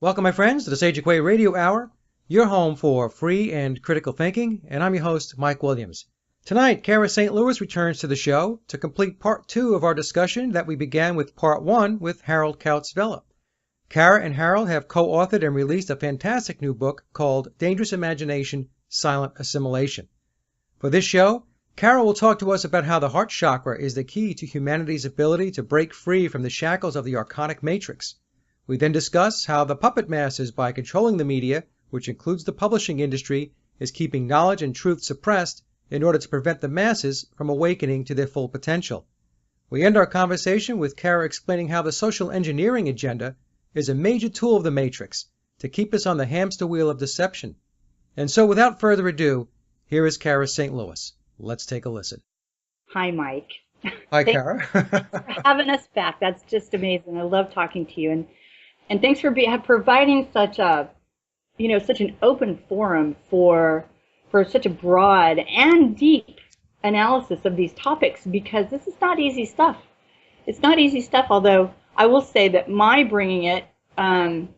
Welcome, my friends, to the Sage Quay Radio Hour, your home for free and critical thinking, and I'm your host, Mike Williams. Tonight, Cara St. Louis returns to the show to complete part 2 of our discussion that we began with part 1 with Harold Kautz-Vella. Cara and Harold have co-authored and released a fantastic new book called Dangerous Imagination, Silent Assimilation. For this show, Cara will talk to us about how the heart chakra is the key to humanity's ability to break free from the shackles of the archonic matrix. We then discuss how the puppet masters, by controlling the media, which includes the publishing industry, is keeping knowledge and truth suppressed in order to prevent the masses from awakening to their full potential. We end our conversation with Cara explaining how the social engineering agenda is a major tool of the matrix to keep us on the hamster wheel of deception. And so without further ado, here is Cara St. Louis. Let's take a listen. Hi, Mike. Hi, Thanks Cara. for having us back. That's just amazing. I love talking to you. And thanks for providing such an open forum for such a broad and deep analysis of these topics, because this is not easy stuff. It's not easy stuff, although I will say that my bringing it, when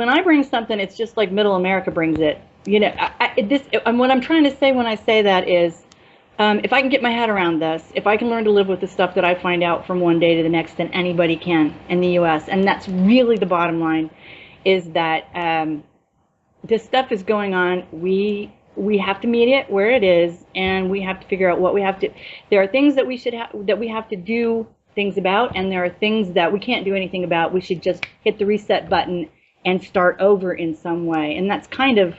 I bring something, it's just like Middle America brings it. What I'm trying to say when I say that is, if I can get my head around this, if I can learn to live with the stuff that I find out from one day to the next, then anybody can in the U.S. And that's really the bottom line, is that this stuff is going on. We have to meet it where it is, and we have to figure out what we have to. There are things that we have to do things about, and there are things that we can't do anything about. We should just hit the reset button and start over in some way. And that's kind of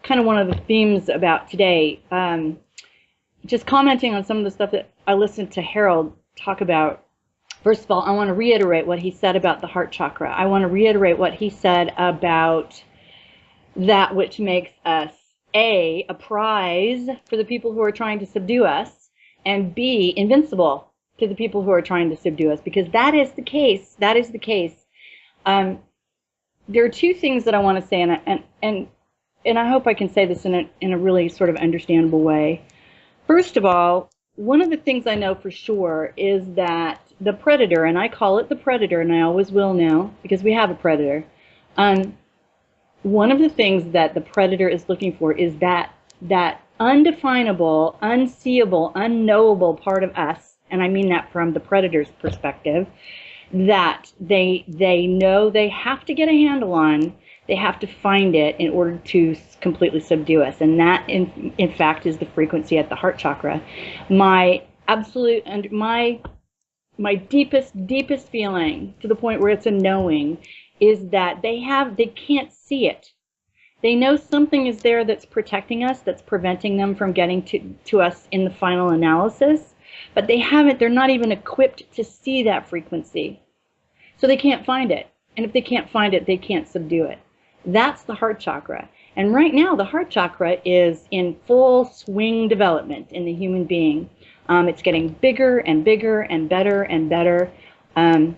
one of the themes about today. Just commenting on some of the stuff that I listened to Harold talk about. First of all, I want to reiterate what he said about the heart chakra. I want to reiterate what he said about that which makes us A, a prize for the people who are trying to subdue us, and B, invincible to the people who are trying to subdue us, because that is the case. That is the case. There are two things that I want to say, and I hope I can say this in a really sort of understandable way. First of all, one of the things I know for sure is that the predator, and I call it the predator, and I always will now, because we have a predator, one of the things that the predator is looking for is that undefinable, unseeable, unknowable part of us, and I mean that from the predator's perspective, that they know they have to get a handle on. They have to find it in order to completely subdue us. And that, in fact, is the frequency at the heart chakra. My absolute, and my deepest feeling, to the point where it's a knowing, is that they can't see it. They know something is there that's protecting us, that's preventing them from getting to us in the final analysis, but they're not even equipped to see that frequency. So they can't find it. And if they can't find it, they can't subdue it. That's the heart chakra. And right now, the heart chakra is in full swing development in the human being. It's getting bigger and bigger and better and better, and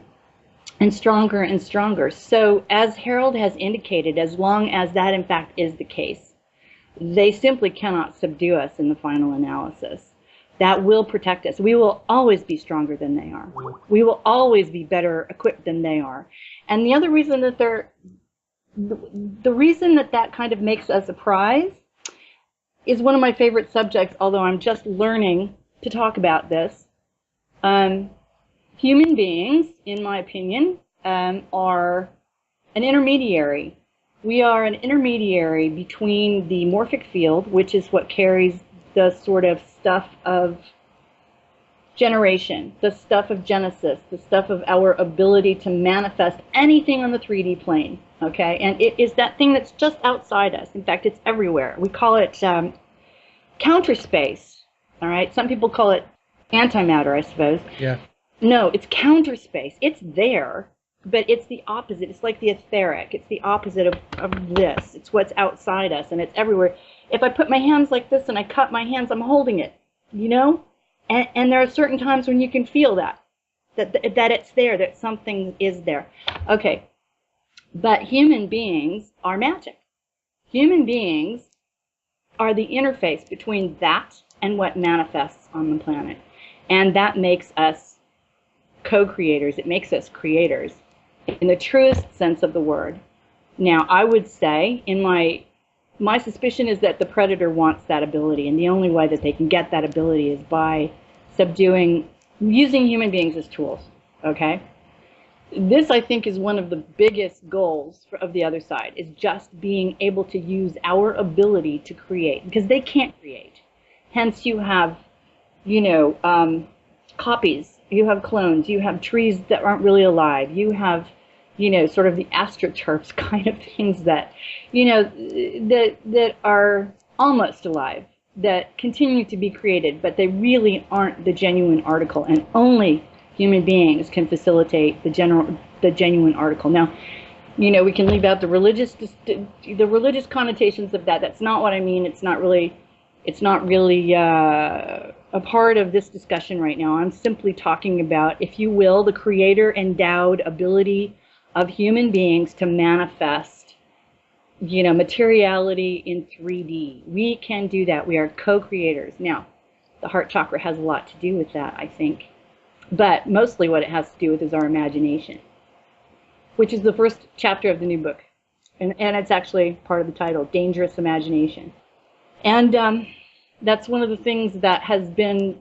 stronger and stronger. So as Harold has indicated, as long as that in fact is the case, they simply cannot subdue us in the final analysis. That will protect us. We will always be stronger than they are. We will always be better equipped than they are. And the other reason that the reason that kind of makes us a prize is one of my favorite subjects, although I'm just learning to talk about this. Human beings, in my opinion, are an intermediary. We are an intermediary between the morphic field, which is what carries the sort of stuff of generation, the stuff of genesis, the stuff of our ability to manifest anything on the 3D plane, okay? And it is that thing that's just outside us. In fact, it's everywhere. We call it counter space, all right? Some people call it antimatter, I suppose. Yeah. No, it's counter space. It's there, but it's the opposite. It's like the etheric. It's the opposite of this. It's what's outside us, and it's everywhere. If I put my hands like this and I cut my hands, I'm holding it, you know? And there are certain times when you can feel that it's there, that something is there. Okay, but human beings are magic. Human beings are the interface between that and what manifests on the planet. And that makes us co-creators. It makes us creators. in the truest sense of the word. Now, I would say, in my suspicion is that the predator wants that ability, and the only way that they can get that ability is by using human beings as tools. Okay? This, I think, is one of the biggest goals of the other side, is just being able to use our ability to create, because they can't create. Hence, you have, copies, you have clones, you have trees that aren't really alive, you have, sort of the astroturfs kind of things that, that are almost alive, that continue to be created, but they really aren't the genuine article, and only human beings can facilitate the genuine article. Now, we can leave out the religious connotations of that. That's not what I mean. It's not really a part of this discussion right now. I'm simply talking about, if you will, the creator endowed ability of human beings to manifest, materiality in 3D. We can do that. We are co-creators. Now, the heart chakra has a lot to do with that, I think. But mostly what it has to do with is our imagination, which is the first chapter of the new book. And it's actually part of the title, Dangerous Imagination. And that's one of the things that has been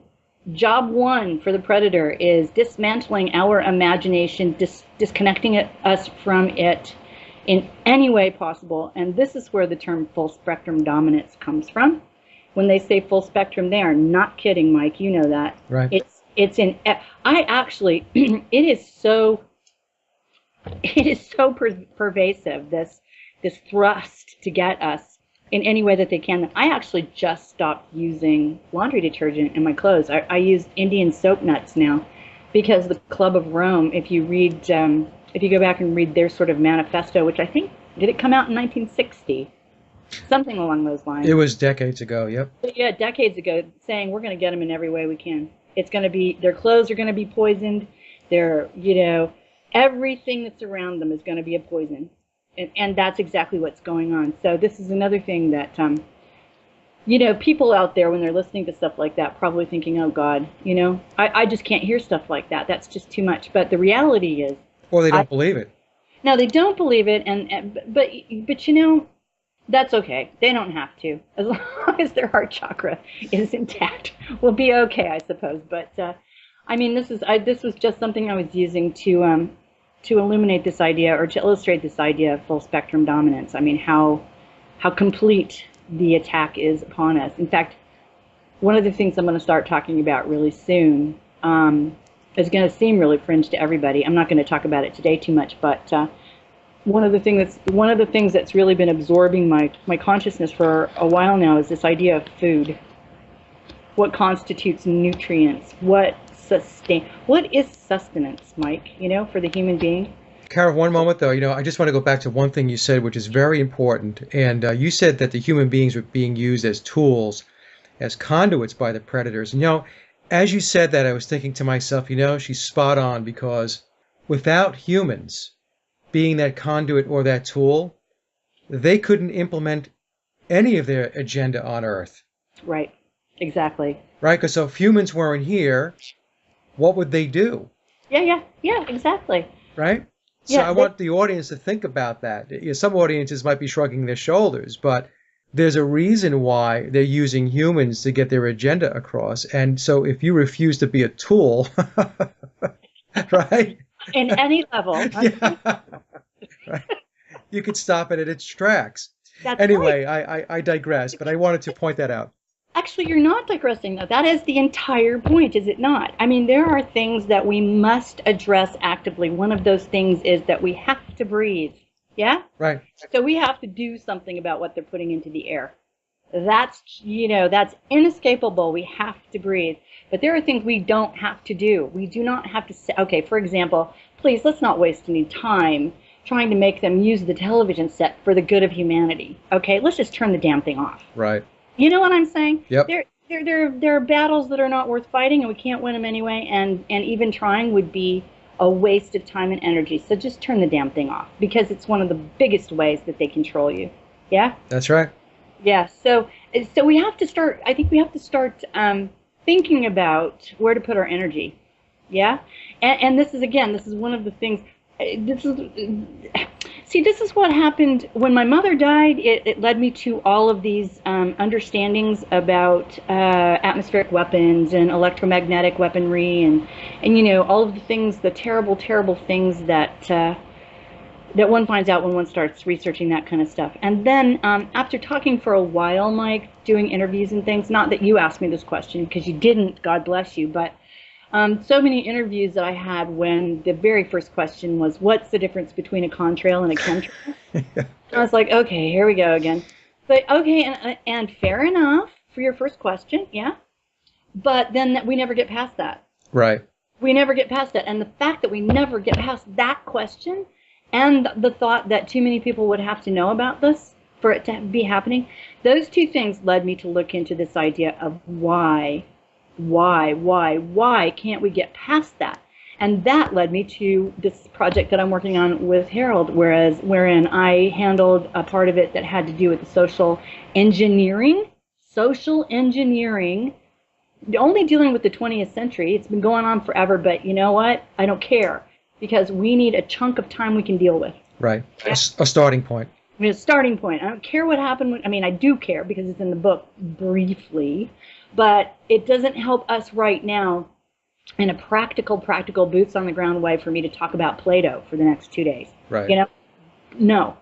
job one for the predator, is dismantling our imagination, disconnecting us from it in any way possible. And this is where the term full spectrum dominance comes from. When they say full spectrum, they are not kidding, Mike. You know that. Right. It's in. I actually, it is so pervasive, this thrust to get us in any way that they can. I actually just stopped using laundry detergent in my clothes. I use Indian soap nuts now, because the Club of Rome, if you go back and read their sort of manifesto, which I think, did it come out in 1960? Something along those lines. It was decades ago, yep. Yeah, decades ago, saying we're going to get them in every way we can. It's going to be, their clothes are going to be poisoned. Everything that's around them is going to be a poison. And that's exactly what's going on. So this is another thing that, people out there, when they're listening to stuff like that, probably thinking, oh God, I just can't hear stuff like that. That's just too much. But the reality is. Or they don't believe it. No, they don't believe it. But that's okay. They don't have to. As long as their heart chakra is intact, we'll be okay, I suppose. But this was just something I was using to illuminate this idea, or to illustrate this idea of full spectrum dominance. I mean, how complete the attack is upon us. In fact, one of the things I'm going to start talking about really soon is going to seem really fringe to everybody. I'm not going to talk about it today too much, but one of the things that's really been absorbing my consciousness for a while now is this idea of food. What constitutes nutrients? What is sustenance, Mike, for the human being? Cara, one moment though, I just want to go back to one thing you said, which is very important. And you said that the human beings were being used as tools, as conduits by the predators. And as you said that, I was thinking to myself, she's spot on, because without humans being that conduit or that tool, they couldn't implement any of their agenda on Earth. Right. Exactly. Right? Because if humans weren't here, what would they do? Yeah, exactly. Right? So I want the audience to think about that. Some audiences might be shrugging their shoulders, but there's a reason why they're using humans to get their agenda across. And so if you refuse to be a tool, right? In any level. Yeah. Right. You could stop it at its tracks. That's anyway, right. I digress, but I wanted to point that out. Actually, you're not digressing, though. That is the entire point, is it not? I mean, there are things that we must address actively. One of those things is that we have to breathe. Yeah? Right. So we have to do something about what they're putting into the air. That's inescapable. We have to breathe. But there are things we don't have to do. We do not have to say, okay, for example, please, let's not waste any time trying to make them use the television set for the good of humanity. Okay, let's just turn the damn thing off. Right. You know what I'm saying? Yep. There are battles that are not worth fighting, and we can't win them anyway, and even trying would be a waste of time and energy. So just turn the damn thing off, because it's one of the biggest ways that they control you. Yeah? That's right. Yeah, so we have to start, I think we have to start thinking about where to put our energy. Yeah? And this is one of the things, this is see, this is what happened when my mother died. It led me to all of these understandings about atmospheric weapons and electromagnetic weaponry, and you know, all of the things, the terrible, terrible things that that one finds out when one starts researching that kind of stuff. And then after talking for a while, Mike, doing interviews and things, not that you asked me this question because you didn't, God bless you, but so many interviews that I had when the very first question was, what's the difference between a contrail and a chemtrail? Yeah. I was like, okay, here we go again. But okay, and fair enough for your first question, yeah. But then we never get past that. Right. We never get past that. And the fact that we never get past that question and the thought that too many people would have to know about this for it to be happening, those two things led me to look into this idea of why can't we get past that? And that led me to this project that I'm working on with Harold, wherein I handled a part of it that had to do with the social engineering, only dealing with the 20th century. It's been going on forever, but you know what? I don't care, because we need a chunk of time we can deal with. Right. Yeah. A starting point. I mean, a starting point. I don't care what happened. I mean, I do care because it's in the book briefly, but it doesn't help us right now in a practical boots on the ground way for me to talk about Plato for the next 2 days. Right. You know? No.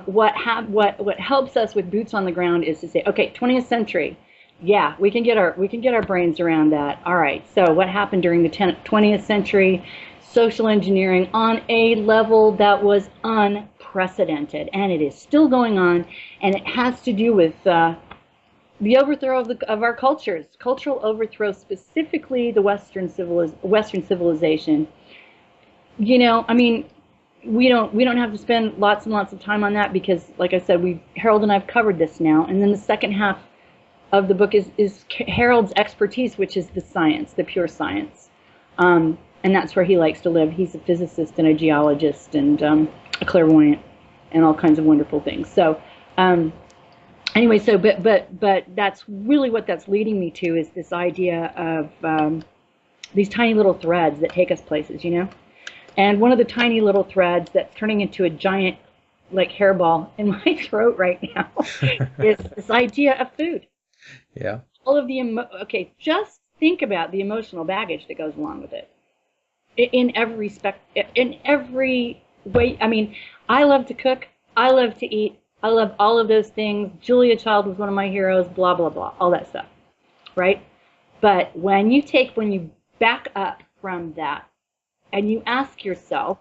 What helps us with boots on the ground is to say, okay, 20th century. Yeah, we can get our brains around that. All right. So what happened during the 20th century? Social engineering on a level that was unprecedented, and it is still going on, and it has to do with the overthrow of our cultures, cultural overthrow, specifically the Western civilization. You know, I mean, we don't have to spend lots and lots of time on that because, like I said, Harold and I've covered this now, and then the second half of the book is Harold's expertise, which is the science, the pure science. And that's where he likes to live. He's a physicist and a geologist and a clairvoyant and all kinds of wonderful things. So anyway, so but that's really what that's leading me to, is this idea of these tiny little threads that take us places, you know? And one of the tiny little threads that's turning into a giant, like, hairball in my throat right now is this idea of food. Yeah. All of the okay, just think about the emotional baggage that goes along with it. In every way. I mean, I love to cook. I love to eat. I love all of those things. Julia Child was one of my heroes. Blah blah blah. All that stuff, right? But when you back up from that, and you ask yourself,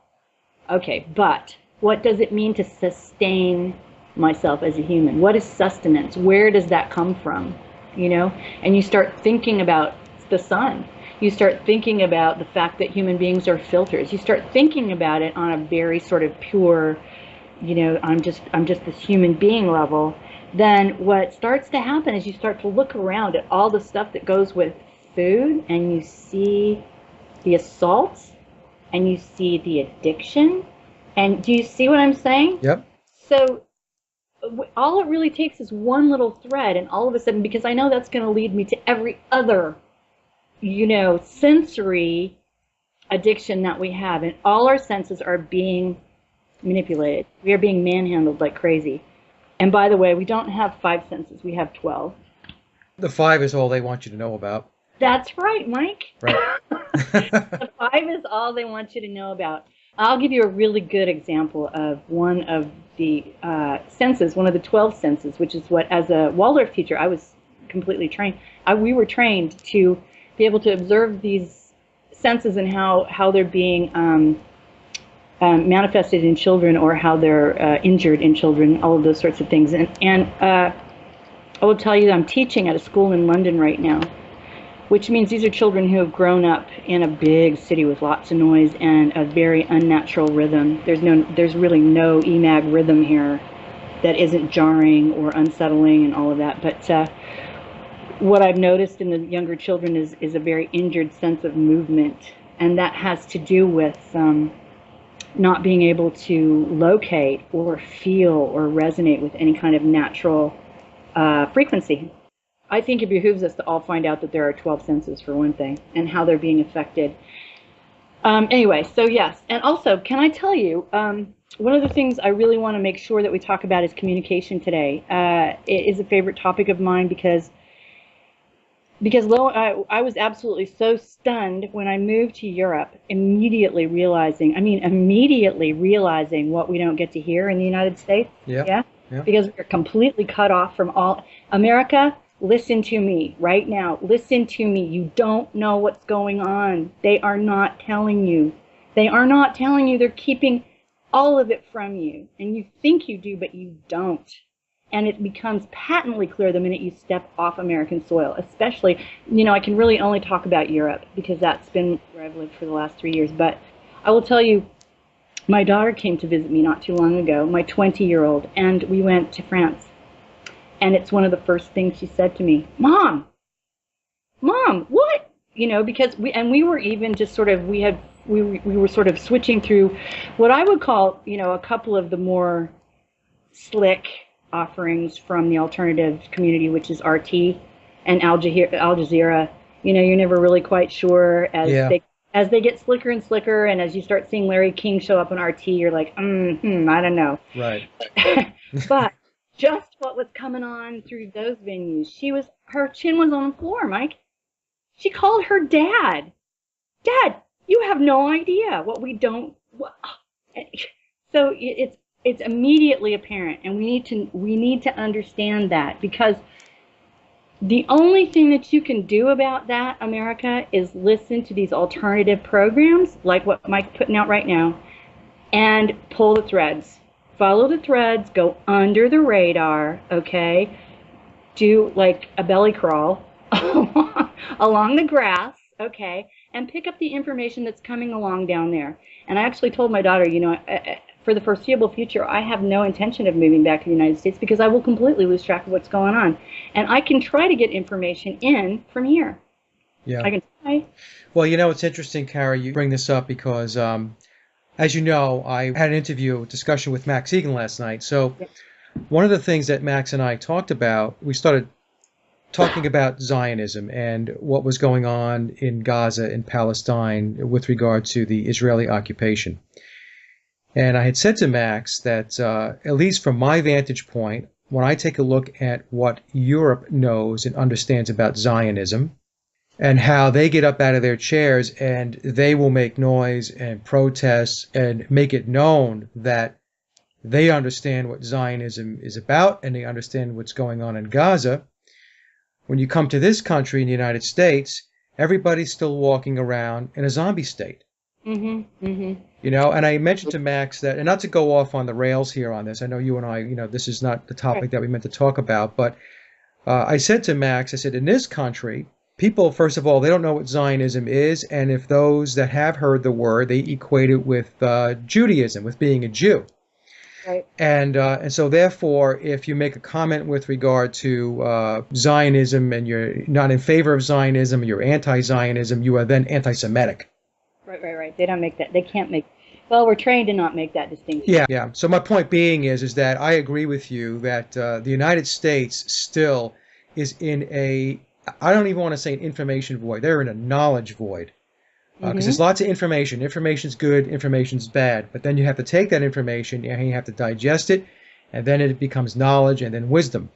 okay, but what does it mean to sustain myself as a human? What is sustenance? Where does that come from? You know, and you start thinking about the sun. You start thinking about the fact that human beings are filters. You start thinking about it on a very sort of pure, you know, I'm just this human being level. Then what starts to happen is you start to look around at all the stuff that goes with food, and you see the assaults, and you see the addiction. And do you see what I'm saying? Yep. So all it really takes is one little thread, and all of a sudden, because I know that's going to lead me to every other, you know, sensory addiction that we have, and all our senses are being manipulated. We are being manhandled like crazy. And by the way, we don't have 5 senses, we have 12. The 5 is all they want you to know about. That's right, Mike. Right. The 5 is all they want you to know about. I'll give you a really good example of one of the senses, one of the 12 senses, which is what, as a Waldorf teacher, I was completely trained. We were trained to be able to observe these senses and how they're being manifested in children, or how they're injured in children, all of those sorts of things. And I will tell you that I'm teaching at a school in London right now, which means these are children who have grown up in a big city with lots of noise and a very unnatural rhythm. There's really no EMAG rhythm here that isn't jarring or unsettling and all of that. But what I've noticed in the younger children is a very injured sense of movement, and that has to do with not being able to locate or feel or resonate with any kind of natural frequency. I think it behooves us to all find out that there are 12 senses, for one thing, and how they're being affected. Anyway, so yes. And also, can I tell you, one of the things I really want to make sure that we talk about is communication today. It is a favorite topic of mine because I was absolutely so stunned when I moved to Europe, immediately realizing what we don't get to hear in the United States. Yeah. Yeah. Yeah. Because we're completely cut off from all America. Listen to me right now. Listen to me. You don't know what's going on. They are not telling you. They are not telling you. They're keeping all of it from you. And you think you do, but you don't. And it becomes patently clear the minute you step off American soil, especially, I can really only talk about Europe because that's been where I've lived for the last 3 years. But I will tell you, my daughter came to visit me not too long ago, my 20-year-old, and we went to France. And it's one of the first things she said to me, Mom, what? Because we were even just sort of, we were sort of switching through what I would call, a couple of the more slick offerings from the alternative community, which is RT and Al Jazeera. You're never really quite sure as they get slicker and slicker, and as you start seeing Larry King show up on RT, you're like, I don't know. Right. But just what was coming on through those venues, her chin was on the floor, Mike. She called her dad. Dad, you have no idea what we don't. So it's immediately apparent, and we need to understand that, because the only thing that you can do about that, America, is listen to these alternative programs like what Mike's putting out right now and pull the threads. Follow the threads, go under the radar, okay? Do like a belly crawl along the grass, okay? And pick up the information that's coming along down there. And I actually told my daughter, for the foreseeable future, I have no intention of moving back to the United States because I will completely lose track of what's going on. And I can try to get information in from here. Yeah. I can try. Well, it's interesting, Cara, you bring this up because, as you know, I had a discussion with Max Egan last night. So one of the things that Max and I talked about, we started talking about Zionism and what was going on in Gaza and Palestine with regard to the Israeli occupation. And I had said to Max that, at least from my vantage point, when I take a look at what Europe knows and understands about Zionism and how they get up out of their chairs and they will make noise and protest and make it known that they understand what Zionism is about and they understand what's going on in Gaza. When you come to this country in the United States, everybody's still walking around in a zombie state. Mm-hmm, mm-hmm. And I mentioned to Max that, and not to go off on the rails here on this, I know you and I, this is not the topic that we meant to talk about, but I said to Max, I said, in this country, people, first of all, they don't know what Zionism is, and if those that have heard the word, they equate it with Judaism, with being a Jew. Right. And so therefore, if you make a comment with regard to Zionism and you're not in favor of Zionism, you're anti-Zionism, you are then anti-Semitic. Right. They don't make that. They can't make. Well, we're trained to not make that distinction. Yeah. So my point being is that I agree with you that the United States still is in I don't even want to say an information void. They're in a knowledge void. Because there's lots of information. Information's good, information's bad. But then you have to take that information and you have to digest it, and then it becomes knowledge and then wisdom.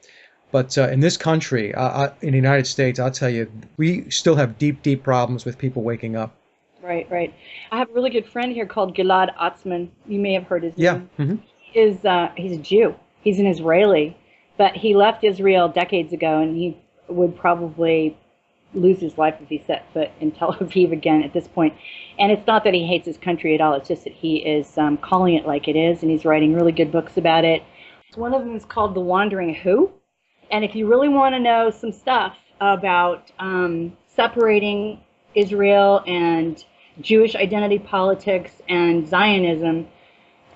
But in this country, in the United States, I'll tell you, we still have deep, deep problems with people waking up. Right. I have a really good friend here called Gilad Atzmon. You may have heard his name. Yeah. Mm-hmm. He's a Jew. He's an Israeli. But he left Israel decades ago, and he would probably lose his life if he set foot in Tel Aviv again at this point. And it's not that he hates his country at all. It's just that he is calling it like it is, and he's writing really good books about it. One of them is called The Wandering Who. And if you really want to know some stuff about separating Israel and Jewish identity politics and Zionism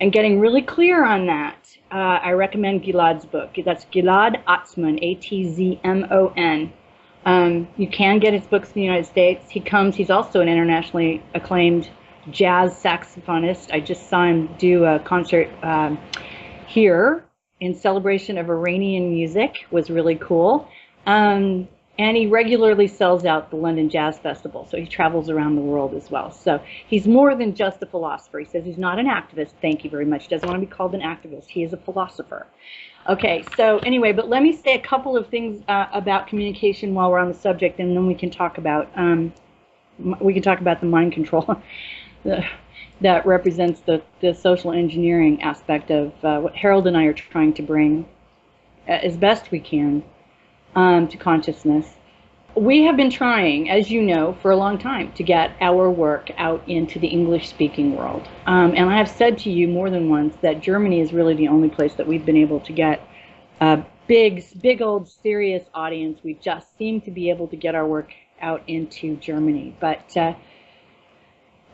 and getting really clear on that, I recommend Gilad's book. That's Gilad Atzmon, Atzmon. You can get his books in the United States. He's also an internationally acclaimed jazz saxophonist. I just saw him do a concert here in celebration of Iranian music. It was really cool. And And he regularly sells out the London Jazz Festival, so he travels around the world as well. So he's more than just a philosopher. He says he's not an activist. Thank you very much. He doesn't want to be called an activist. He is a philosopher. Okay, so anyway, but let me say a couple of things about communication while we're on the subject, and then we can talk about the mind control that represents the social engineering aspect of what Harold and I are trying to bring as best we can to consciousness. We have been trying, as you know, for a long time to get our work out into the English-speaking world. And I have said to you more than once that Germany is really the only place that we've been able to get a big old serious audience. We just seem to be able to get our work out into Germany. But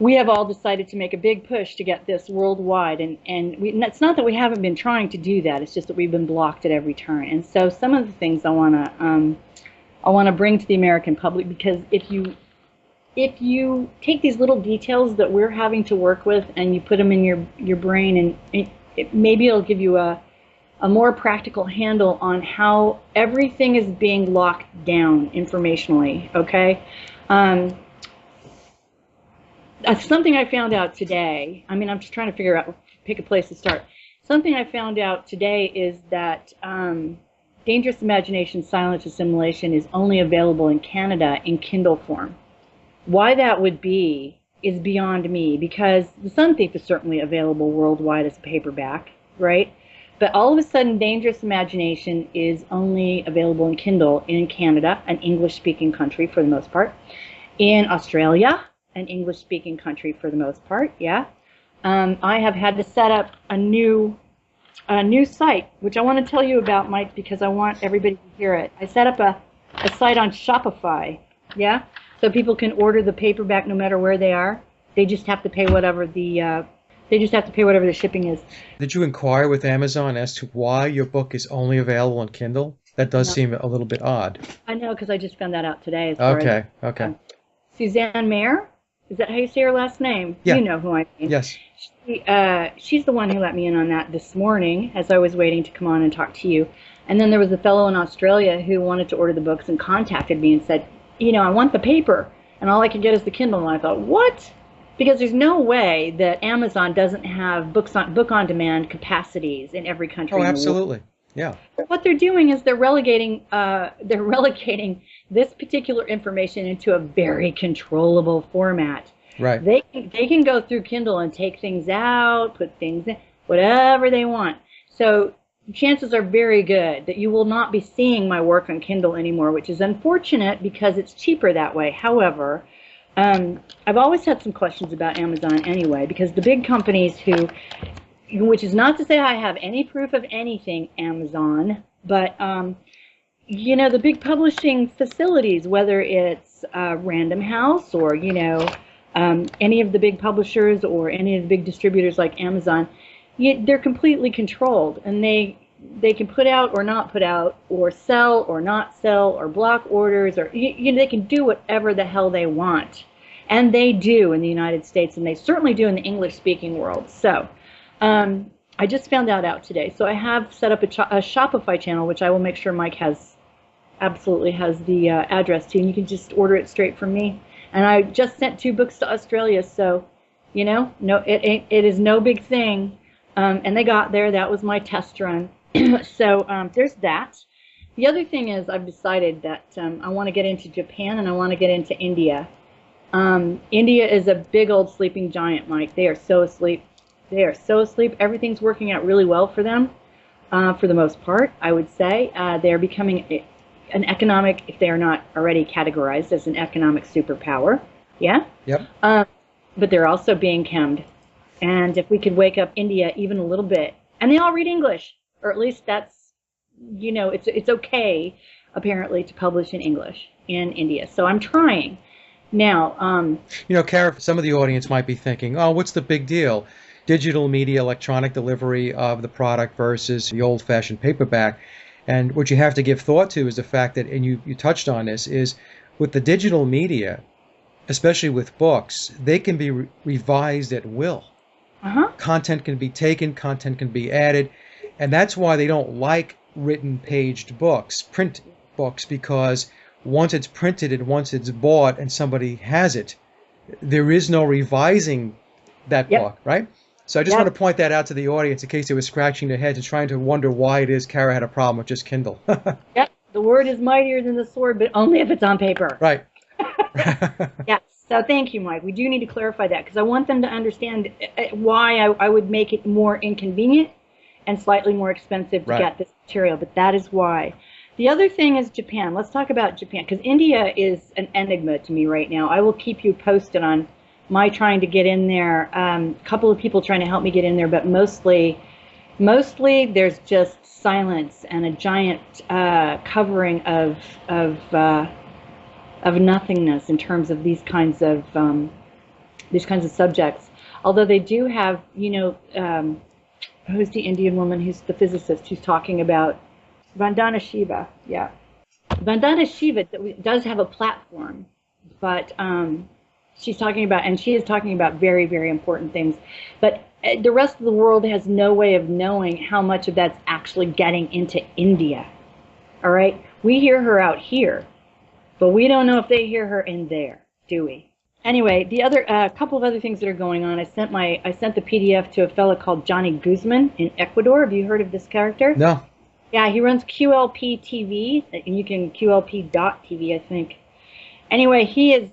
we have all decided to make a big push to get this worldwide, and it's not that we haven't been trying to do that, it's just that we've been blocked at every turn. And so some of the things I want to bring to the American public, because if you take these little details that we're having to work with and you put them in your brain, and maybe it'll give you a more practical handle on how everything is being locked down informationally, okay? Something I found out today, I mean, I'm just trying to pick a place to start. Something I found out today is that Dangerous Imagination, Silent Assimilation is only available in Canada in Kindle form. Why that would be is beyond me, because The Sun Thief is certainly available worldwide as a paperback, right? But all of a sudden, Dangerous Imagination is only available in Kindle in Canada, an English-speaking country for the most part, in Australia, an English-speaking country for the most part, yeah. I have had to set up a new site, which I want to tell you about, Mike, because I want everybody to hear it. I set up a site on Shopify, yeah, so people can order the paperback no matter where they are. They just have to pay whatever the shipping is. Did you inquire with Amazon as to why your book is only available on Kindle? That does seem a little bit odd. I know, because I just found that out today. Okay. Suzanne Mayer, is that how you say her last name? Yeah. You know who I mean. Yes. She's the one who let me in on that this morning as I was waiting to come on and talk to you. And then there was a fellow in Australia who wanted to order the books and contacted me and said, I want the paper, and all I could get is the Kindle. And I thought, what? Because there's no way that Amazon doesn't have book on demand capacities in every country. Oh, in absolutely. The world. Yeah. What they're doing is they're relegating this particular information into a very controllable format. Right. They can go through Kindle and take things out, put things in, whatever they want. So chances are very good that you will not be seeing my work on Kindle anymore, which is unfortunate because it's cheaper that way. However, I've always had some questions about Amazon anyway, because the big companies which is not to say I have any proof of anything, Amazon, but the big publishing facilities, whether it's Random House or any of the big publishers or any of the big distributors like Amazon, they're completely controlled, and they can put out or not put out, or sell or not sell, or block orders, or they can do whatever the hell they want, and they do in the United States, and they certainly do in the English-speaking world. So I just found that out today. So I have set up a Shopify channel, which I will make sure Mike absolutely has the address to, and you can just order it straight from me. And I just sent 2 books to Australia, so it is no big thing. And they got there. That was my test run. So there's that. The other thing is I've decided that I want to get into Japan and I want to get into India. India is a big old sleeping giant, Mike. They are so asleep. They are so asleep. Everything's working out really well for them, for the most part, I would say. They're becoming an economic, if they are not already categorized as an economic superpower. Yeah? Yep. But they're also being chemmed. And if we could wake up India even a little bit, and they all read English, or at least that's, it's okay, apparently, to publish in English in India. So I'm trying. Now, Cara, some of the audience might be thinking, oh, what's the big deal? Digital media, electronic delivery of the product versus the old-fashioned paperback. And what you have to give thought to is the fact that, and you touched on this, is with the digital media, especially with books, they can be revised at will. Content can be taken, content can be added, and that's why they don't like written paged books, print books, because once it's printed and once it's bought and somebody has it, there is no revising that Yep. book, right? So I just Yep. want to point that out to the audience in case they were scratching their heads and trying to wonder why it is Cara had a problem with just Kindle. Yep. The word is mightier than the sword, but only if it's on paper. Right. Yes. So thank you, Mike. We do need to clarify that because I want them to understand why I would make it more inconvenient and slightly more expensive to Right. get this material, but that is why. The other thing is Japan. Let's talk about Japan because India is an enigma to me right now. I will keep you posted on my trying to get in there. A couple of people trying to help me get in there, but mostly there's just silence and a giant covering of nothingness in terms of these kinds of subjects. Although they do have, who's the Indian woman who's the physicist who's talking about Vandana Shiva? Yeah, Vandana Shiva does have a platform, but she's talking about, and she is talking about very, very important things. But the rest of the world has no way of knowing how much of that's actually getting into India. All right, we hear her out here, but we don't know if they hear her in there, do we? Anyway, the other couple of other things that are going on. I sent the PDF to a fellow called Johnny Guzman in Ecuador. Have you heard of this character? No. Yeah, he runs QLP TV, and you can QLP.TV, I think. Anyway, he is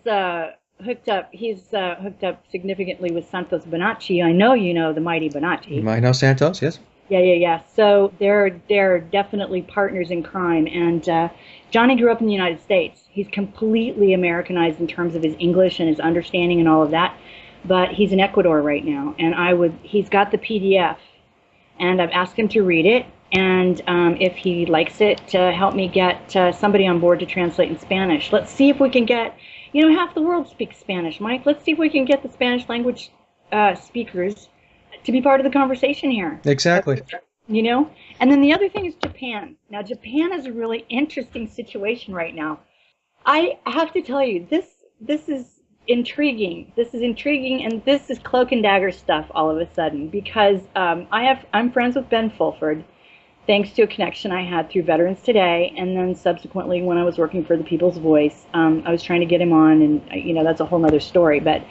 hooked up. He's hooked up significantly with Santos Bonacci. I know you know the mighty Bonacci. You might know Santos, yes. Yeah. So they're definitely partners in crime. And Johnny grew up in the United States. He's completely Americanized in terms of his English and his understanding and all of that. But he's in Ecuador right now, and he's got the PDF, and I've asked him to read it. And if he likes it, to help me get somebody on board to translate in Spanish. Let's see if we can get, half the world speaks Spanish, Mike. Let's see if we can get the Spanish language speakers to be part of the conversation here. Exactly. And then the other thing is Japan. Now, Japan is a really interesting situation right now. I have to tell you, this is intriguing. This is intriguing, and this is cloak and dagger stuff all of a sudden, because I'm friends with Ben Fulford, thanks to a connection I had through Veterans Today, and then subsequently when I was working for the People's Voice, I was trying to get him on, and that's a whole other story. But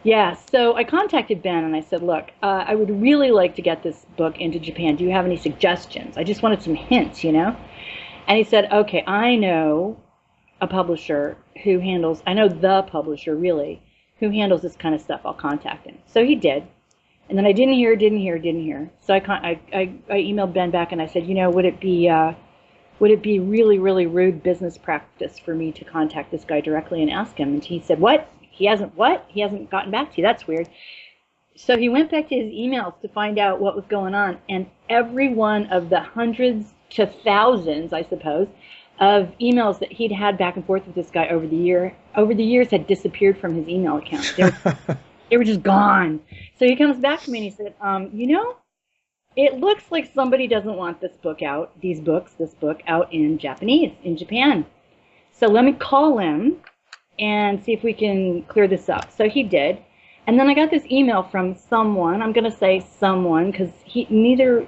yeah, so I contacted Ben and I said, look, I would really like to get this book into Japan. Do you have any suggestions? I just wanted some hints, And he said, okay, I know a publisher who handles, I know the publisher really, who handles this kind of stuff. I'll contact him. So he did. And then I didn't hear. So I emailed Ben back and I said, would it be really, really rude business practice for me to contact this guy directly and ask him? And he said, what? He hasn't gotten back to you. That's weird. So he went back to his emails to find out what was going on. And every one of the hundreds to thousands, I suppose, of emails that he'd had back and forth with this guy over the years had disappeared from his email account. They were just gone. So he comes back to me and he said, it looks like somebody doesn't want this book out in Japanese, in Japan. So let me call him and see if we can clear this up. So he did. And then I got this email from someone. I'm going to say someone because neither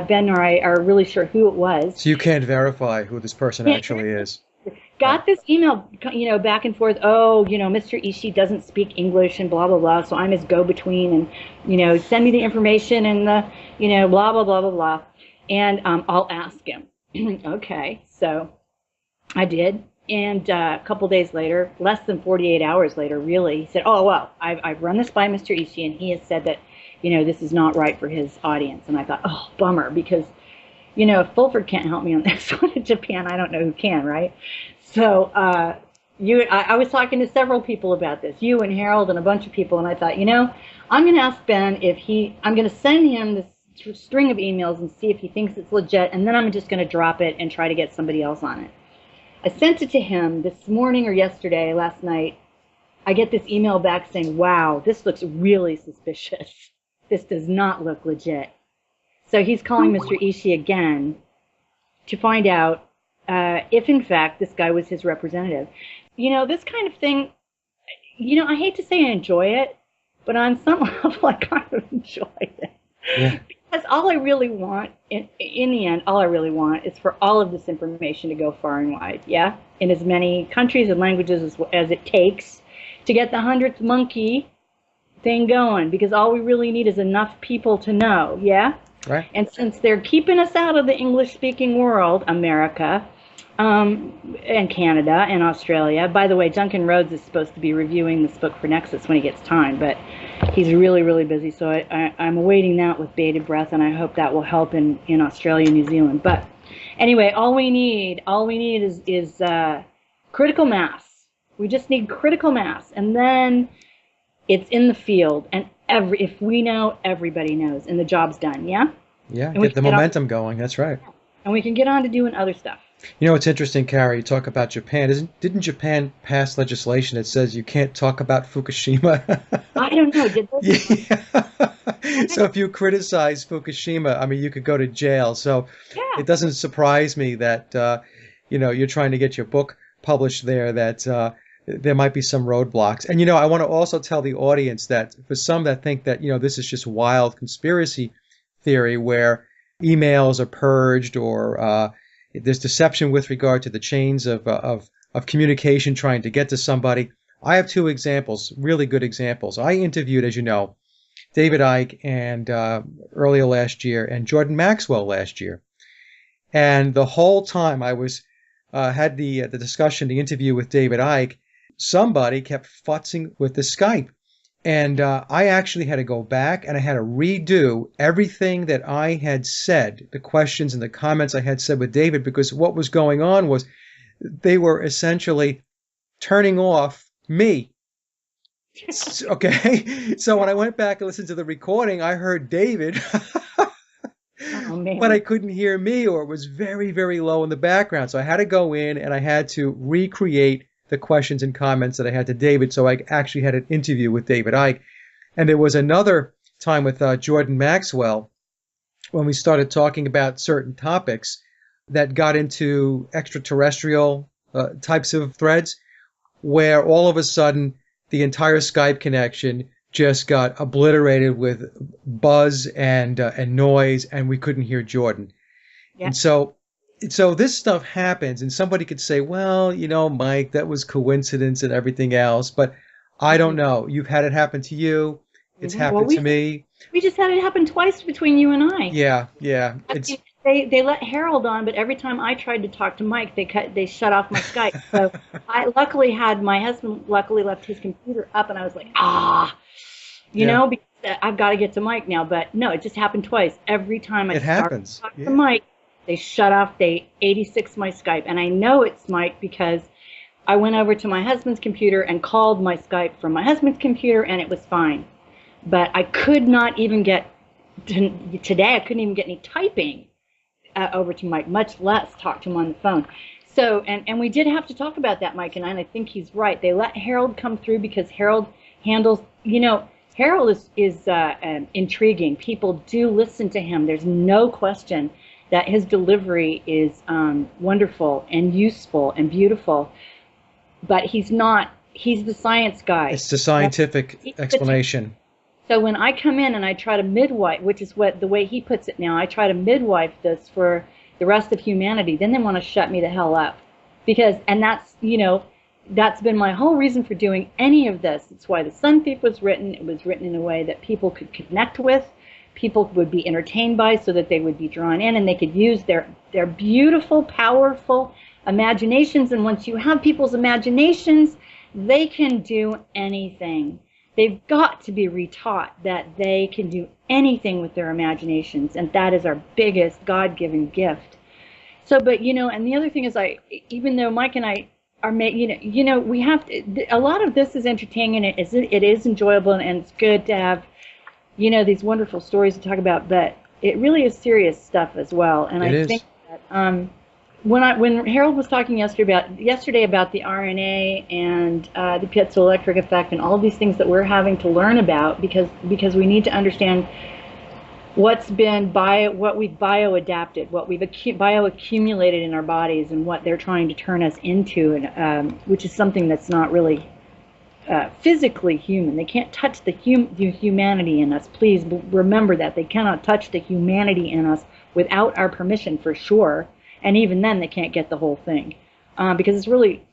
Ben nor I are really sure who it was. So you can't verify who this person actually is. Got this email, back and forth. Oh, Mr. Ishii doesn't speak English and blah, blah, blah. So I'm his go-between and, send me the information and the, blah, blah, blah, blah, blah. And I'll ask him. Okay. So I did. And a couple days later, less than 48 hours later, really, he said, oh, well, I've run this by Mr. Ishii, and he has said that, this is not right for his audience. And I thought, oh, bummer, because, if Fulford can't help me on this one in Japan, I don't know who can, right? So I was talking to several people about this, you and Harold and a bunch of people, and I thought, I'm going to ask Ben I'm going to send him this string of emails and see if he thinks it's legit, and then I'm just going to drop it and try to get somebody else on it. I sent it to him this morning or last night. I get this email back saying, wow, this looks really suspicious. This does not look legit. So he's calling Mr. Ishii again to find out if, in fact, this guy was his representative. This kind of thing, I hate to say I enjoy it, but on some level I kind of enjoy it. Yeah. That's all I really want. In the end, all I really want is for all of this information to go far and wide, yeah? In as many countries and languages as it takes to get the 100th monkey thing going, because all we really need is enough people to know, yeah? Right. And since they're keeping us out of the English-speaking world, America, and Canada and Australia. By the way, Duncan Rhodes is supposed to be reviewing this book for Nexus when he gets time, but he's really, really busy, so I'm awaiting that with bated breath, and I hope that will help in Australia and New Zealand. But anyway, all we need is critical mass. We just need critical mass, and then it's in the field, and if we know, everybody knows, and the job's done, yeah? Yeah, get the momentum going, that's right. And we can get on to doing other stuff. You know, it's interesting, Cara, you talk about Japan. Didn't Japan pass legislation that says you can't talk about Fukushima? I don't know. Did they? Yeah. So if you criticize Fukushima, I mean, you could go to jail. So Yeah. it doesn't surprise me that, you're trying to get your book published there, that there might be some roadblocks. And, I want to also tell the audience that for some that think that, this is just wild conspiracy theory where emails are purged or there's deception with regard to the chains of communication trying to get to somebody. I have two examples, really good examples. I interviewed, as you know, David Icke and earlier last year and Jordan Maxwell last year. And the whole time I was had the discussion, the interview with David Icke, somebody kept futzing with the Skype. And I actually had to go back and I had to redo everything that I had said, the questions and the comments I had said with David, because what was going on was they were essentially turning off me. Okay? So when I went back and listened to the recording, I heard David, Oh, man. but I couldn't hear me, or it was very, very low in the background. So I had to go in and I had to recreate the questions and comments that I had to David. So I actually had an interview with David Icke. And there was another time with Jordan Maxwell when we started talking about certain topics that got into extraterrestrial types of threads, where all of a sudden the entire Skype connection just got obliterated with buzz and noise, and we couldn't hear Jordan. Yeah. And so this stuff happens, and somebody could say, well, Mike, that was coincidence and everything else, but I don't know. You've had it happen to you. It's happened to me. We just had it happen twice between you and I. Yeah. They let Harold on, but every time I tried to talk to Mike, they shut off my Skype. So I luckily had my husband left his computer up, and I was like, because I've got to get to Mike now. But no, it just happened twice. Every time I started to talk to Mike, they shut off, they 86 my Skype. And I know it's Mike because I went over to my husband's computer and called my Skype from my husband's computer, and it was fine. But I could not even get, today I couldn't even get any typing over to Mike, much less talk to him on the phone. So, and we did have to talk about that, Mike, and I think he's right. They let Harold come through because Harold handles, Harold is intriguing. People do listen to him. There's no question that his delivery is wonderful and useful and beautiful, but he's the science guy. It's the scientific explanation. So when I come in and I try to midwife, which is the way he puts it now, I try to midwife this for the rest of humanity, then they want to shut me the hell up. And that's been my whole reason for doing any of this. It's why The Sun Thief was written. It was written in a way that people could connect with, people would be entertained by, so that they would be drawn in and they could use their beautiful, powerful imaginations. And once you have people's imaginations, they can do anything. They've got to be retaught that they can do anything with their imaginations, and that is our biggest God-given gift. So, but and the other thing is, even though Mike and I are we have to, a lot of this is entertaining, and it is enjoyable, and it's good to have these wonderful stories to talk about, but it really is serious stuff as well. And I think that when Harold was talking yesterday about the RNA and the piezoelectric effect and all of these things that we're having to learn about, because we need to understand what we've bioadapted, what we've bioaccumulated in our bodies, and what they're trying to turn us into, and which is something that's not really physically human. They can't touch the humanity in us. Please remember that. They cannot touch the humanity in us without our permission, for sure. And even then, they can't get the whole thing because it's really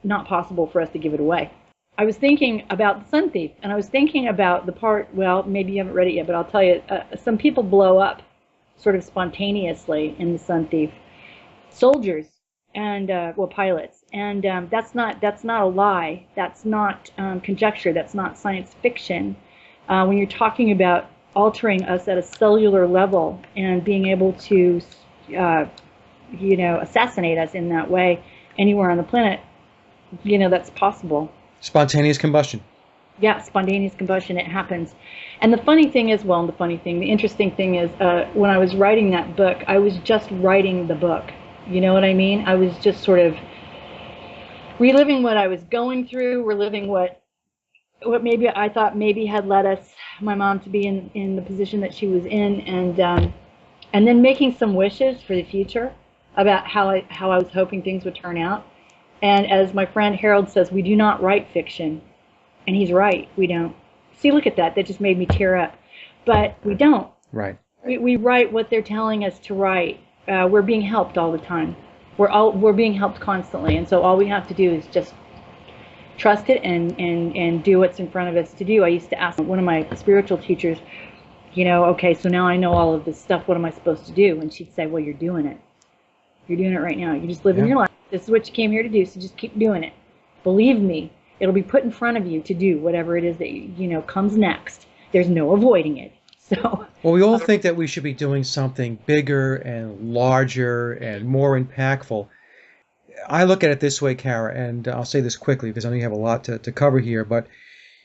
not possible for us to give it away. I was thinking about the Sun Thief, and I was thinking about the part, well, maybe you haven't read it yet, but I'll tell you, some people blow up sort of spontaneously in the Sun Thief. Soldiers and, well, pilots. And that's not a lie. That's not conjecture. That's not science fiction. When you're talking about altering us at a cellular level and being able to, assassinate us in that way anywhere on the planet, that's possible. Spontaneous combustion. Yeah, spontaneous combustion, it happens. And the interesting thing is, when I was writing that book, I was just writing the book. You know what I mean? I was just sort of reliving what I was going through, reliving what maybe I thought maybe had led my mom to be in the position that she was in, and then making some wishes for the future about how I was hoping things would turn out. And as my friend Harold says, we do not write fiction. And he's right, we don't. See, look at that. That just made me tear up. But we don't. Right. We write what they're telling us to write. We're being helped all the time. We're being helped constantly. And so all we have to do is just trust it and do what's in front of us to do. I used to ask one of my spiritual teachers, okay, so now I know all of this stuff. What am I supposed to do? And she'd say, well, you're doing it. You're doing it right now. You're just living your life. This is what you came here to do, so just keep doing it. Believe me, it'll be put in front of you to do whatever it is that comes next. There's no avoiding it. So. Well, we all think that we should be doing something bigger and larger and more impactful. I look at it this way, Cara, and I'll say this quickly because I know you have a lot to cover here, but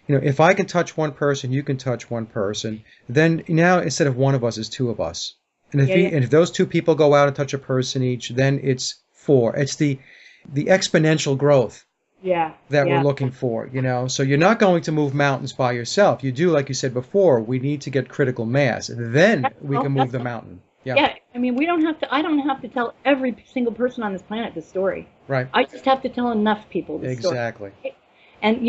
if I can touch one person, you can touch one person, then now instead of one of us, it's two of us. And if those two people go out and touch a person each, then it's four. It's the exponential growth that we're looking for, So you're not going to move mountains by yourself. You do, like you said before, we need to get critical mass. Then we can move the mountain. Yeah. I mean, I don't have to tell every single person on this planet this story. Right. I just have to tell enough people this story. Exactly. And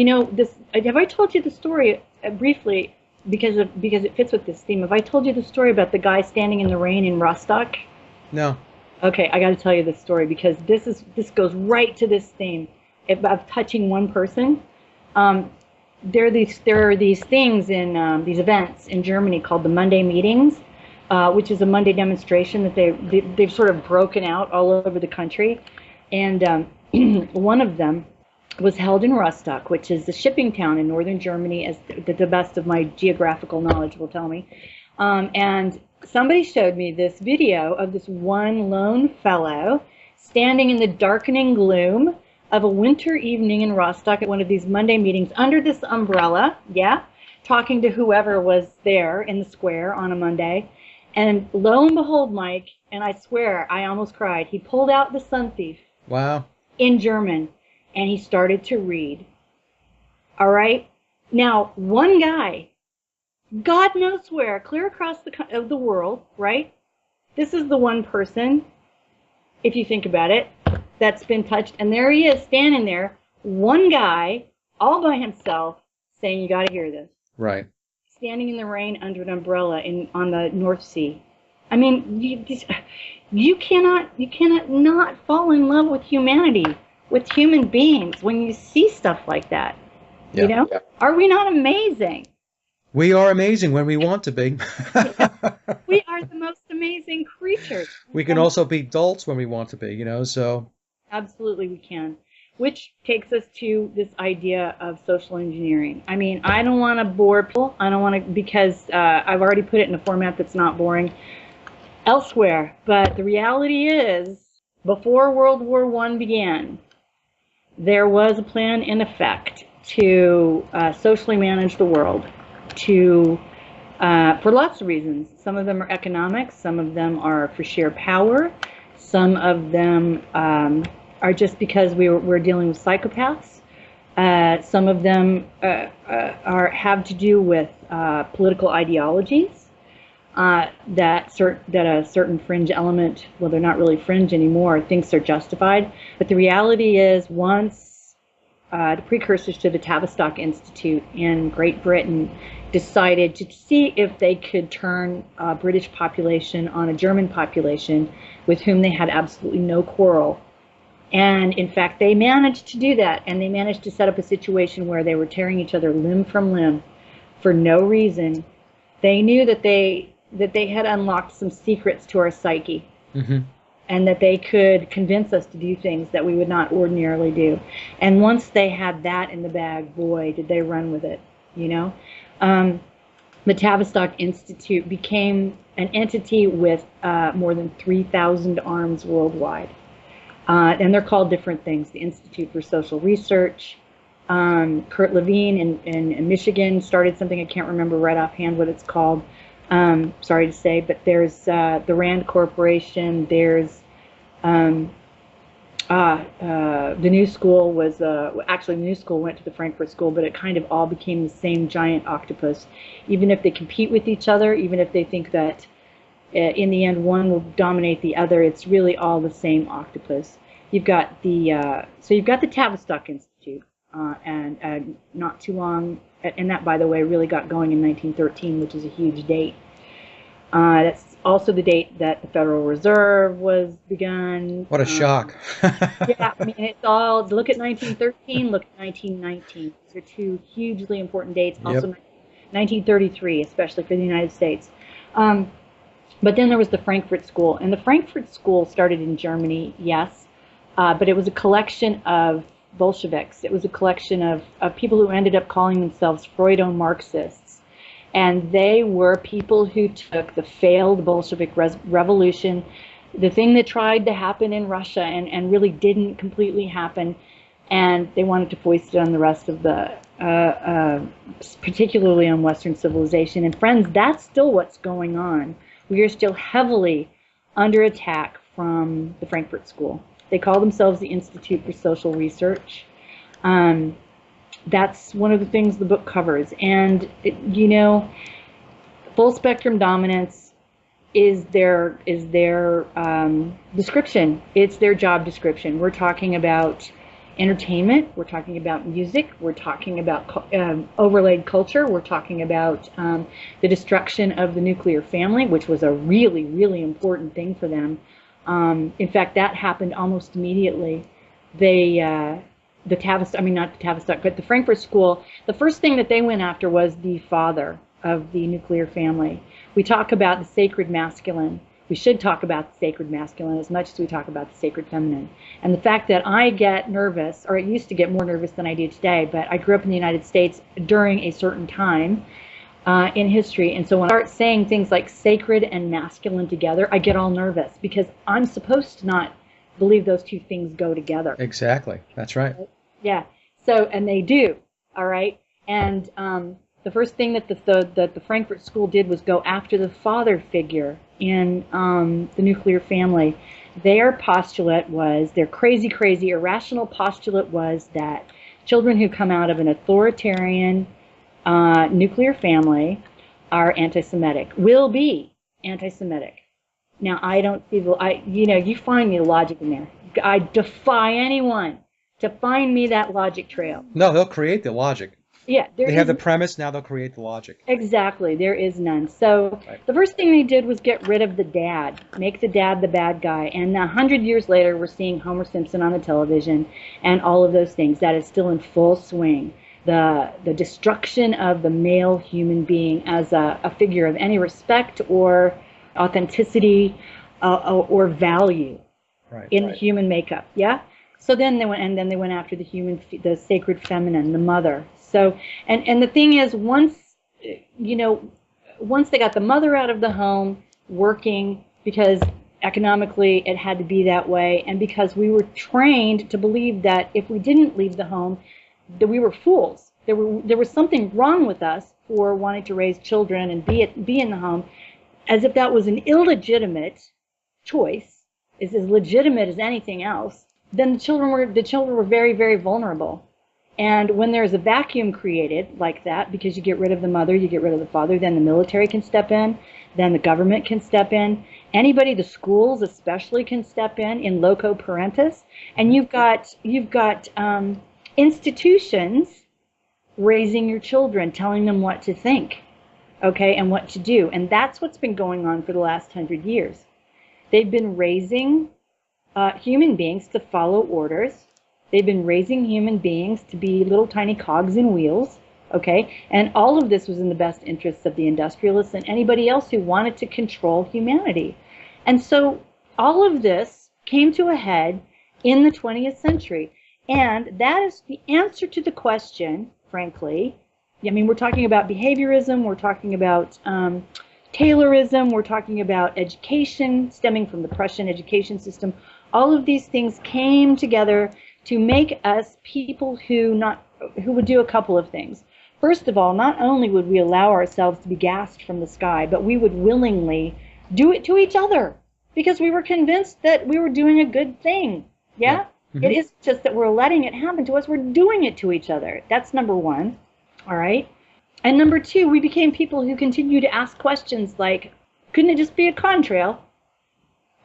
have I told you the story briefly because it fits with this theme? Have I told you the story about the guy standing in the rain in Rostock? No. Okay, I got to tell you this story because this goes right to this theme of touching one person. There are these things in these events in Germany called the Monday meetings, which is a Monday demonstration that they've sort of broken out all over the country, and one of them was held in Rostock, which is a shipping town in northern Germany, as the best of my geographical knowledge will tell me. And somebody showed me this video of this one lone fellow standing in the darkening gloom of a winter evening in Rostock at one of these Monday meetings under this umbrella, talking to whoever was there in the square on a Monday. And lo and behold, Mike, and I swear I almost cried, he pulled out the Sun Thief. Wow. In German, and he started to read. All right? Now, one guy, God knows where, clear across the world, right? This is the one person, if you think about it, that's been touched. And there he is standing there, one guy, all by himself, saying, you got to hear this. Right. Standing in the rain under an umbrella on the North Sea. I mean, you cannot not fall in love with humanity, with human beings when you see stuff like that. Yeah. Are we not amazing? We are amazing when we want to be. We are the most amazing creatures. We can also be dolts when we want to be, so. Absolutely we can. Which takes us to this idea of social engineering. I mean, I don't want to bore people. I don't want to, because I've already put it in a format that's not boring elsewhere. But the reality is, before World War I began, there was a plan in effect to socially manage the world, for lots of reasons. Some of them are economics, some of them are for sheer power, some of them are just because we're dealing with psychopaths. Some of them have to do with political ideologies that a certain fringe element, well, they're not really fringe anymore, thinks are justified. But the reality is, once the precursors to the Tavistock Institute in Great Britain, decided to see if they could turn a British population on a German population with whom they had absolutely no quarrel. And in fact, they managed to do that, and they managed to set up a situation where they were tearing each other limb from limb for no reason. They knew that they had unlocked some secrets to our psyche, and that they could convince us to do things that we would not ordinarily do. And once they had that in the bag, boy, did they run with it, you know? The Tavistock Institute became an entity with more than 3,000 arms worldwide. And they're called different things. The Institute for Social Research. Kurt Levine in Michigan started something, I can't remember right offhand what it's called. Sorry to say, but there's the Rand Corporation. There's the New School was actually the New School went to the Frankfurt School, but it kind of all became the same giant octopus. Even if they compete with each other, even if they think that in the end one will dominate the other, it's really all the same octopus. You've got the Tavistock Institute, and not too long, and that, by the way, really got going in 1913, which is a huge date. That's also the date that the Federal Reserve was begun. What a shock. Yeah, I mean, it's all, look at 1913, look at 1919. These are two hugely important dates. Also, 1933, especially for the United States. But then there was the Frankfurt School, and the Frankfurt School started in Germany, yes, but it was a collection of Bolsheviks. It was a collection of people who ended up calling themselves Freudo-Marxists. And they were people who took the failed Bolshevik revolution, the thing that tried to happen in Russia and really didn't completely happen, and they wanted to foist it on the rest of the, particularly on Western civilization. And friends, that's still what's going on. We are still heavily under attack from the Frankfurt School. They call themselves the Institute for Social Research. That's one of the things the book covers. And, you know, full spectrum dominance is their description. It's their job description. We're talking about entertainment. We're talking about music. We're talking about overlaid culture. We're talking about the destruction of the nuclear family, which was a really, really important thing for them. In fact, that happened almost immediately. The Frankfurt School, the first thing that they went after was the father of the nuclear family. We talk about the sacred masculine. We should talk about the sacred masculine as much as we talk about the sacred feminine. And the fact that I get nervous, or I used to get more nervous than I do today, but I grew up in the United States during a certain time in history. And so when I start saying things like sacred and masculine together, I get all nervous because I'm supposed to not believe those two things go together. Exactly. That's right. Yeah. So, and they do. All right. And the first thing that the Frankfurt School did was go after the father figure in the nuclear family. Their postulate was, their crazy, irrational postulate was that children who come out of an authoritarian nuclear family are anti-Semitic, will be anti-Semitic. Now, I don't see you find me the logic in there. I defy anyone to find me that logic trail. No, they'll create the logic. Yeah, they have the premise, now they'll create the logic. Exactly, there is none. So The first thing they did was get rid of the dad, make the dad the bad guy. And 100 years later, we're seeing Homer Simpson on the television and all of those things. That is still in full swing. The destruction of the male human being as a figure of any respect or authenticity or value in the human makeup. Yeah. So then they went after the sacred feminine, the mother. So and the thing is, once they got the mother out of the home working, because economically it had to be that way, and because we were trained to believe that if we didn't leave the home, that we were fools. There was something wrong with us for wanting to raise children and be in the home, as if that was an illegitimate choice, is as legitimate as anything else. Then the children were very, very vulnerable. And when there's a vacuum created like that, because you get rid of the mother, you get rid of the father, then the military can step in, then the government can step in, anybody, the schools especially, can step in loco parentis, and you've got Institutions raising your children, telling them what to think, okay, and what to do. And that's what's been going on for the last 100 years. They've been raising human beings to follow orders. They've been raising human beings to be little tiny cogs in wheels, okay? And all of this was in the best interests of the industrialists and anybody else who wanted to control humanity. And so all of this came to a head in the 20th century. And that is the answer to the question, frankly. I mean, we're talking about behaviorism, we're talking about Taylorism, we're talking about education stemming from the Prussian education system. All of these things came together to make us people who would do a couple of things. First of all, not only would we allow ourselves to be gassed from the sky, but we would willingly do it to each other because we were convinced that we were doing a good thing. Yeah? Mm-hmm. It is just that we're letting it happen to us. We're doing it to each other. That's number one. All right? And number two, we became people who continue to ask questions like, couldn't it just be a contrail?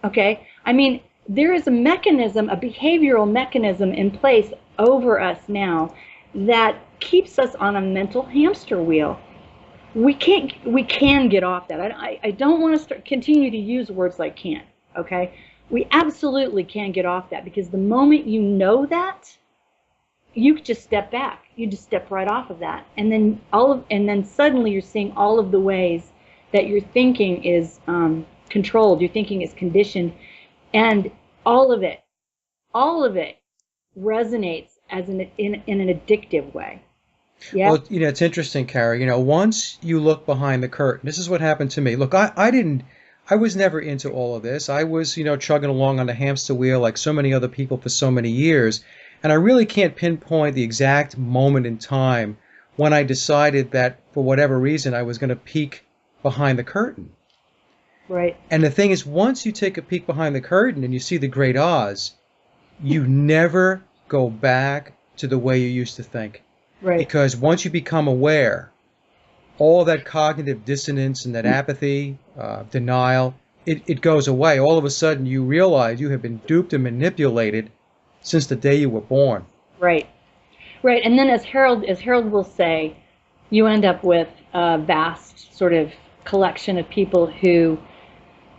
Okay? I mean, there is a mechanism, a behavioral mechanism in place over us now that keeps us on a mental hamster wheel. We can get off that. I don't want to continue to use words like can't, okay? We absolutely can get off that because the moment you know that, you just step back. You just step right off of that. And then suddenly you're seeing all of the ways that your thinking is controlled, your thinking is conditioned, and all of it resonates as in an addictive way. Yeah. Well, it's interesting, Cara. Once you look behind the curtain, this is what happened to me. Look, I was never into all of this. I was, chugging along on the hamster wheel like so many other people for so many years. And I really can't pinpoint the exact moment in time when I decided that for whatever reason I was going to peek behind the curtain. Right. And the thing is, once you take a peek behind the curtain and you see the Great Oz, you never go back to the way you used to think. Right. Because once you become aware, all that cognitive dissonance and that apathy, denial, it goes away. All of a sudden you realize you have been duped and manipulated since the day you were born. Right. Right. And then as Harold will say, you end up with a vast sort of collection of people who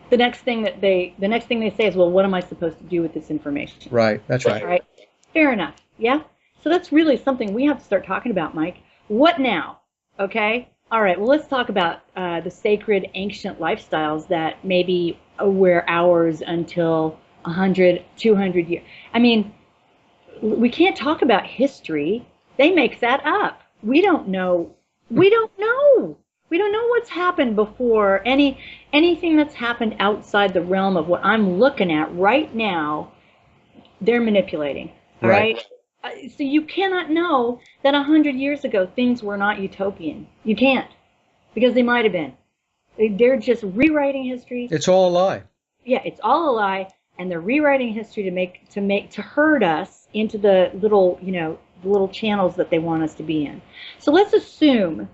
the next thing they say is, well, what am I supposed to do with this information? Right. That's right. Right. Fair enough. Yeah. So that's really something we have to start talking about, Mike. What now? Okay. All right. Well, let's talk about the sacred ancient lifestyles that maybe were ours until 100, 200 years. I mean, we can't talk about history. They make that up. We don't know. We don't know what's happened before. Anything that's happened outside the realm of what I'm looking at right now, they're manipulating. All right? So you cannot know that 100 years ago things were not utopian. You can't, because they might have been. They're just rewriting history. It's all a lie. Yeah, it's all a lie, and they're rewriting history to herd us into the little channels that they want us to be in. So let's assume,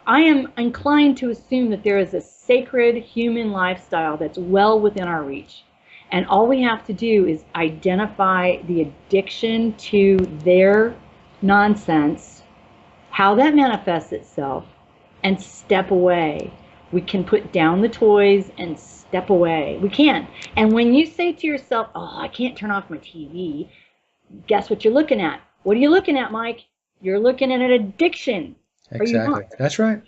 I am inclined to assume that there is a sacred human lifestyle that's well within our reach. And all we have to do is identify the addiction to their nonsense, how that manifests itself, and step away. We can put down the toys and step away. We can. And when you say to yourself, oh, I can't turn off my TV, guess what you're looking at? What are you looking at, Mike? You're looking at an addiction. Exactly. That's right.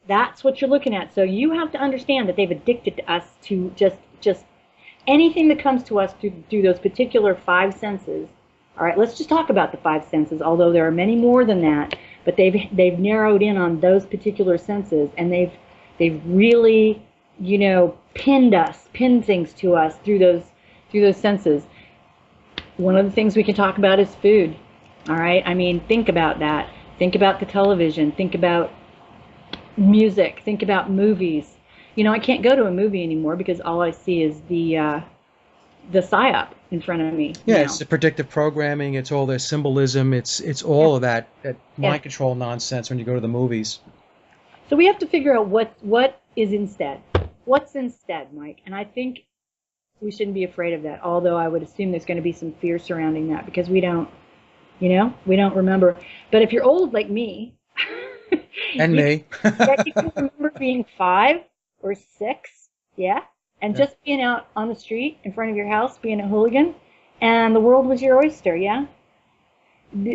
That's what you're looking at. So you have to understand that they've addicted us to just anything that comes to us through those particular five senses. All right, let's just talk about the five senses, although there are many more than that, but they've narrowed in on those particular senses, and they've really, pinned things to us through those senses. One of the things we can talk about is food. All right, I mean, think about that. Think about the television. Think about music. Think about movies. I can't go to a movie anymore because all I see is the psyop in front of me. Yeah, it's the predictive programming. It's all their symbolism. It's all of that mind control nonsense when you go to the movies. So we have to figure out what is instead. What's instead, Mike? And I think we shouldn't be afraid of that, although I would assume there's going to be some fear surrounding that because we don't You know, we don't remember. But if you're old like me, And you me. yeah, you can remember being 5 or 6, yeah, and Yeah. just being out on the street in front of your house, being a hooligan, and the world was your oyster, yeah.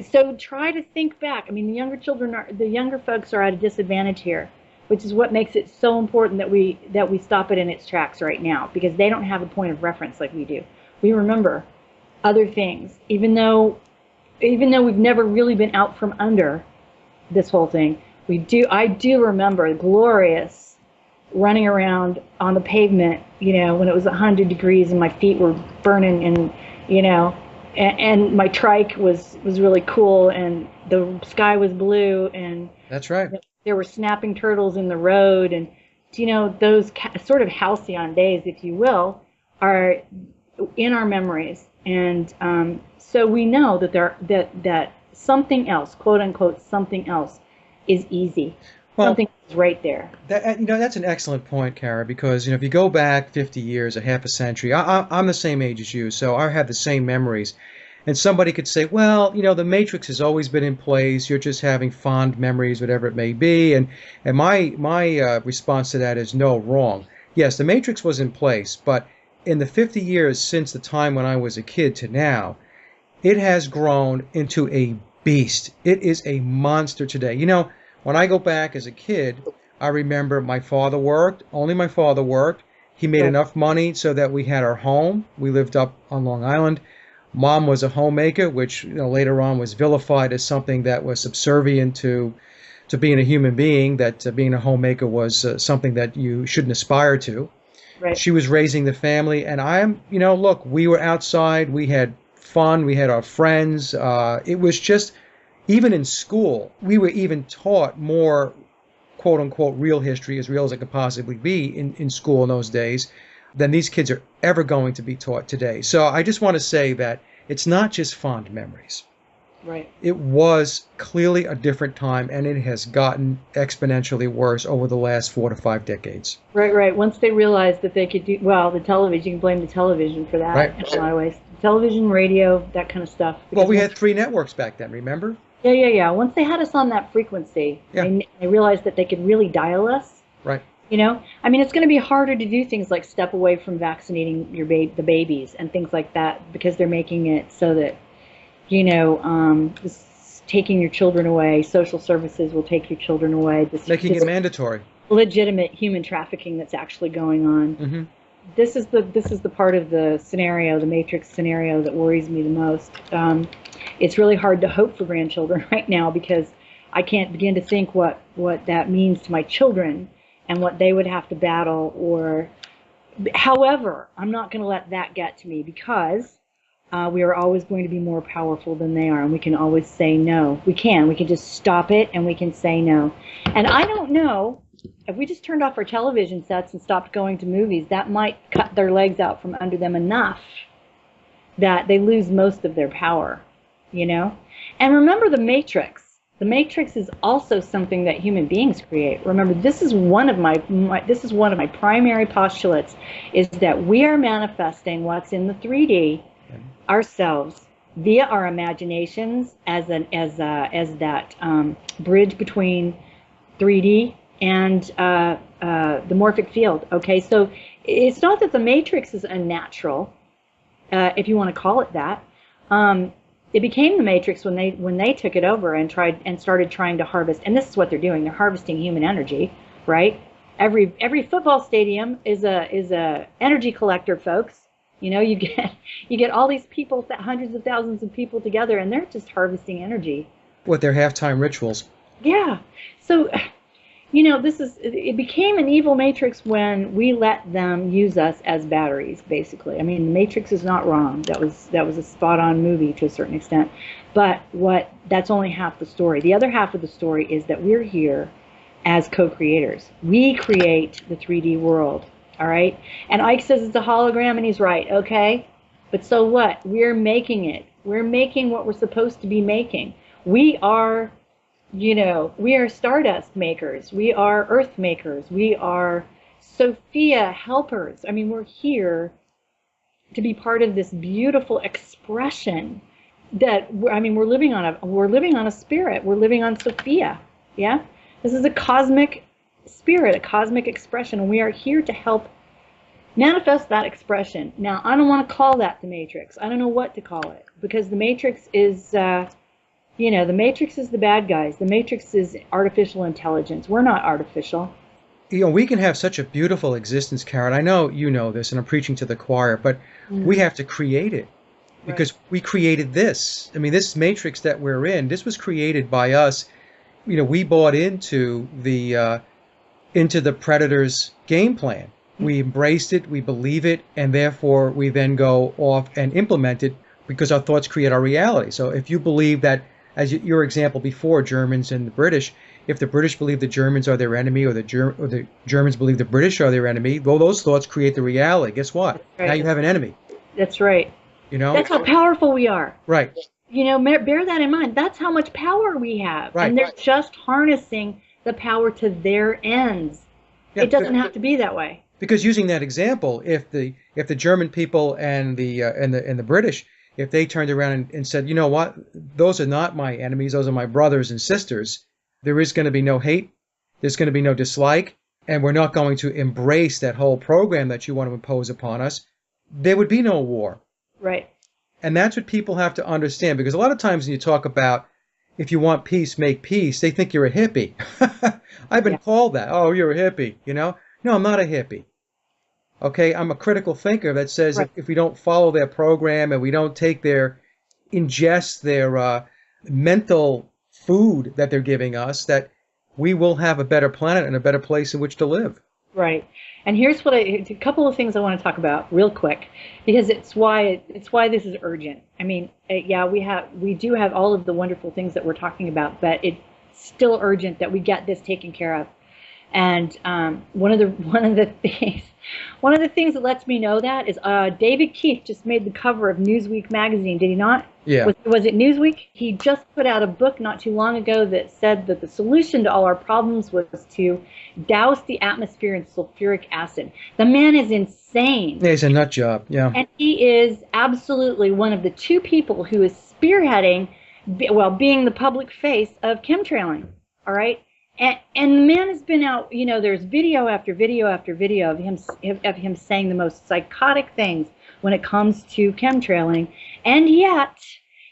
So try to think back. I mean, the younger folks are at a disadvantage here, which is what makes it so important that we stop it in its tracks right now, because they don't have a point of reference like we do. We remember other things, even though we've never really been out from under this whole thing. I do remember glorious running around on the pavement, when it was 100 degrees and my feet were burning, and you know, and my trike was really cool, and the sky was blue, and That's right. there were snapping turtles in the road, and those sort of halcyon days, if you will, are in our memories, and so we know that something else, quote unquote, something else, is easy. Well, Something is right there. that's an excellent point, Cara, because if you go back 50 years, a half a century, I'm the same age as you, so I have the same memories. And somebody could say, well, the Matrix has always been in place. You're just having fond memories, whatever it may be. And my response to that is no, wrong. Yes, the Matrix was in place, but in the 50 years since the time when I was a kid to now, it has grown into a beast. It is a monster today. When I go back as a kid, I remember my father worked, only my father worked. He made Right. enough money so that we had our home. We lived up on Long Island. Mom was a homemaker, which later on was vilified as something that was subservient to being a human being, that being a homemaker was something that you shouldn't aspire to. Right. She was raising the family, and look, we were outside, we had fun, we had our friends. It was just, even in school, we were even taught more quote unquote real history, as real as it could possibly be in school in those days, than these kids are ever going to be taught today. So I just want to say that it's not just fond memories. Right. It was clearly a different time, and it has gotten exponentially worse over the last 4 to 5 decades. Right, right. Once they realized that they could do, well, the television, you can blame the television for that Right. in a lot of ways. Television, radio, that kind of stuff. Well, Because we had 3 networks back then, remember? yeah, yeah, yeah. Once they had us on that frequency, Yeah. they realized that they could really dial us. Right. I mean, it's going to be harder to do things like step away from vaccinating the babies and things like that, because they're making it so that, taking your children away, social services will take your children away. Making it mandatory. Legitimate human trafficking that's actually going on. Hmm. This is the part of the scenario, the Matrix scenario, that worries me the most. It's really hard to hope for grandchildren right now, because I can't begin to think what that means to my children and what they would have to battle. Or, however, I'm not going to let that get to me, because we are always going to be more powerful than they are, and we can always say no. We can just stop it, and we can say no. And I don't know, if we just turned off our television sets and stopped going to movies, that might cut their legs out from under them enough that they lose most of their power, And remember the Matrix. The Matrix is also something that human beings create. Remember, this is one of my primary postulates, is that we are manifesting what's in the 3D ourselves via our imaginations as that bridge between 3D and the morphic field. Okay, so it's not that the Matrix is unnatural, if you want to call it that. It became the Matrix when they took it over and started trying to harvest. And this is what they're doing. They're harvesting human energy, right? Every football stadium is a energy collector, folks. You get all these people, hundreds of thousands of people together, and they're just harvesting energy. With their halftime rituals. Yeah. So, it became an evil Matrix when we let them use us as batteries, basically. I mean, the Matrix is not wrong. That was a spot-on movie to a certain extent. But that's only half the story. The other half of the story is that we're here as co-creators. We create the 3D world, all right? And Ike says it's a hologram, and he's right, okay? But so what? We're making it. We're making what we're supposed to be making. We are stardust makers. We are earth makers. We are Sophia helpers. I mean, we're here to be part of this beautiful expression I mean, we're living on a spirit. We're living on Sophia. Yeah, this is a cosmic spirit, a cosmic expression, and we are here to help manifest that expression. Now, I don't want to call that the Matrix. I don't know what to call it, because the Matrix is, the Matrix is the bad guys. The Matrix is artificial intelligence. We're not artificial. We can have such a beautiful existence, Karen. I know you know this, and I'm preaching to the choir, but we have to create it because we created this. I mean, this matrix that we're in, this was created by us. We bought into the predator's game plan. We embraced it, we believe it, and therefore we then go off and implement it because our thoughts create our reality. So if you believe that, as your example before, Germans and the British, if the British believe the Germans are their enemy, or the Germans believe the British are their enemy, well, those thoughts create the reality. Guess what? Right. Now you have an enemy. That's right. That's how powerful we are. Right. Bear that in mind. That's how much power we have. Right. And they're just harnessing the power to their ends. Yeah, it doesn't have to be that way. Because using that example, if the German people and the British, if they turned around and said, you know what, those are not my enemies, those are my brothers and sisters, there is going to be no hate, there's going to be no dislike, and we're not going to embrace that whole program that you want to impose upon us, there would be no war. Right. And that's what people have to understand, because a lot of times when you talk about if you want peace, make peace, they think you're a hippie. I've been called that. Oh, you're a hippie, No, I'm not a hippie. Okay, I'm a critical thinker that says if we don't follow their program and we don't ingest their mental food that they're giving us, that we will have a better planet and a better place in which to live. Right. And here's a couple of things I want to talk about real quick, because it's why this is urgent. I mean, we do have all of the wonderful things that we're talking about, but it's still urgent that we get this taken care of. And one of the things that lets me know that is David Keith just made the cover of Newsweek magazine, did he not? Yeah. Was it Newsweek? He just put out a book not too long ago that said that the solution to all our problems was to douse the atmosphere in sulfuric acid. The man is insane. Yeah, he's a nut job. Yeah. And he is absolutely one of the two people who is spearheading, being the public face of chemtrailing. All right. And the man has been out, there's video after video after video of him saying the most psychotic things when it comes to chemtrailing. And yet,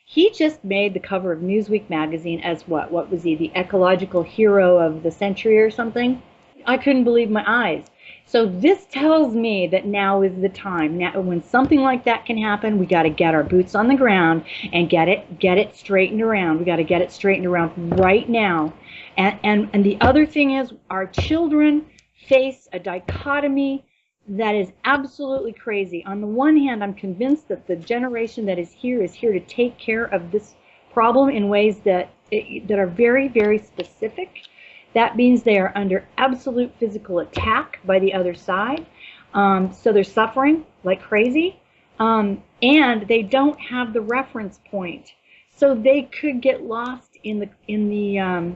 he just made the cover of Newsweek magazine as what? What was he, the ecological hero of the century or something? I couldn't believe my eyes. So this tells me that now is the time. Now, when something like that can happen, we got to get our boots on the ground and get it straightened around. We got to get it straightened around right now. And the other thing is, our children face a dichotomy that is absolutely crazy. On the one hand, I'm convinced that the generation that is here to take care of this problem in ways that are very, very specific. That means they are under absolute physical attack by the other side. So they're suffering like crazy. And they don't have the reference point. So they could get lost in the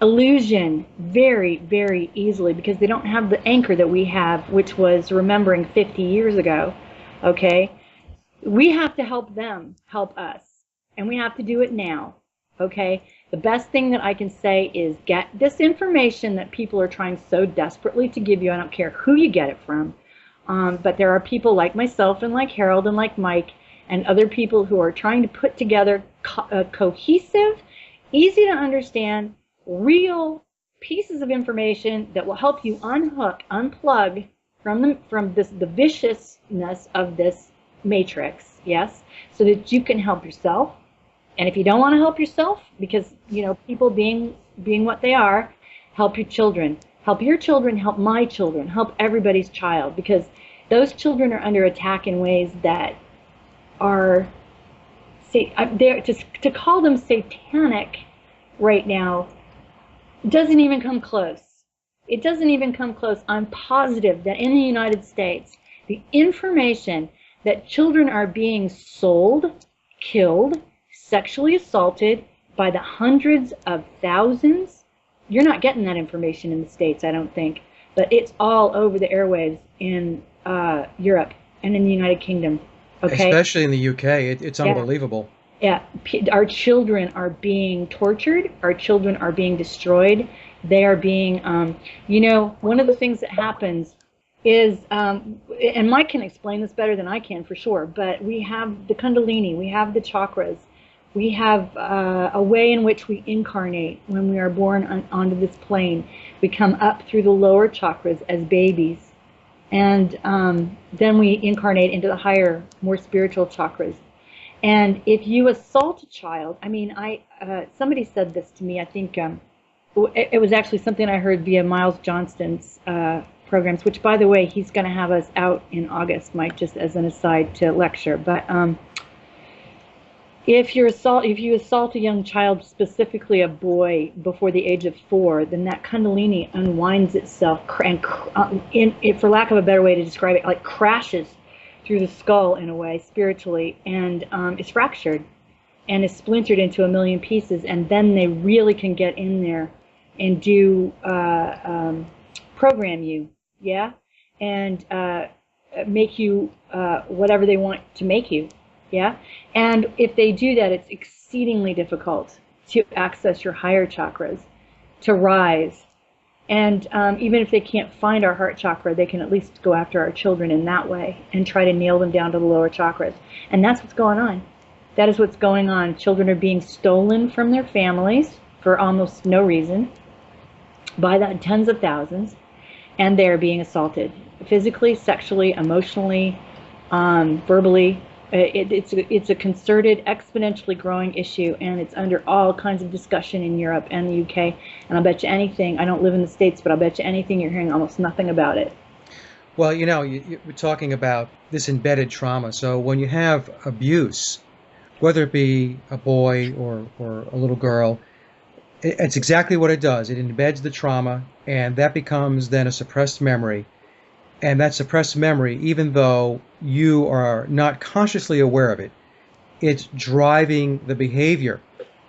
illusion very, very easily, because they don't have the anchor that we have, which was remembering 50 years ago. Okay? We have to help them help us. And we have to do it now. Okay? The best thing that I can say is get this information that people are trying so desperately to give you. I don't care who you get it from. But there are people like myself and like Harold and like Mike and other people who are trying to put together cohesive, easy to understand, real pieces of information that will help you unplug from the viciousness of this matrix, yes, so that you can help yourself. And if you don't want to help yourself, because people being what they are, help your children. Help your children, help my children, help everybody's child, because those children are under attack in ways that are, to call them satanic right now doesn't even come close. It doesn't even come close. I'm positive that in the United States, the information that children are being sold, killed, sexually assaulted by the hundreds of thousands, you're not getting that information in the States, I don't think. But it's all over the airwaves in Europe and in the United Kingdom. Okay? Especially in the UK. It's unbelievable. Yeah, our children are being tortured. Our children are being destroyed. They are being, one of the things that happens is, and Mike can explain this better than I can for sure, but we have the Kundalini, we have the chakras, we have a way in which we incarnate when we are born onto this plane. We come up through the lower chakras as babies, and then we incarnate into the higher, more spiritual chakras. And if you assault a child, I mean, somebody said this to me. I think it was actually something I heard via Miles Johnston's programs, which, by the way, he's going to have us out in August, Mike, just as an aside to lecture. But if you assault a young child, specifically a boy, before the age of 4, then that Kundalini unwinds itself, and for lack of a better way to describe it, like crashes through the skull in a way, spiritually, and is fractured and is splintered into a million pieces, and then they really can get in there and do program you, yeah, and make you whatever they want to make you, yeah. And if they do that, it's exceedingly difficult to access your higher chakras, to rise. And even if they can't find our heart chakra, they can at least go after our children in that way and try to nail them down to the lower chakras. And that's what's going on. That is what's going on. Children are being stolen from their families for almost no reason by the tens of thousands, and they're being assaulted physically, sexually, emotionally, verbally. It's a concerted, exponentially growing issue, and it's under all kinds of discussion in Europe and the UK. And I'll bet you anything, I don't live in the States, but I'll bet you anything you're hearing almost nothing about it. Well, we're talking about this embedded trauma. So when you have abuse, whether it be a boy or a little girl, it's exactly what it does. It embeds the trauma, and that becomes then a suppressed memory. And that suppressed memory, even though you are not consciously aware of it, it's driving the behavior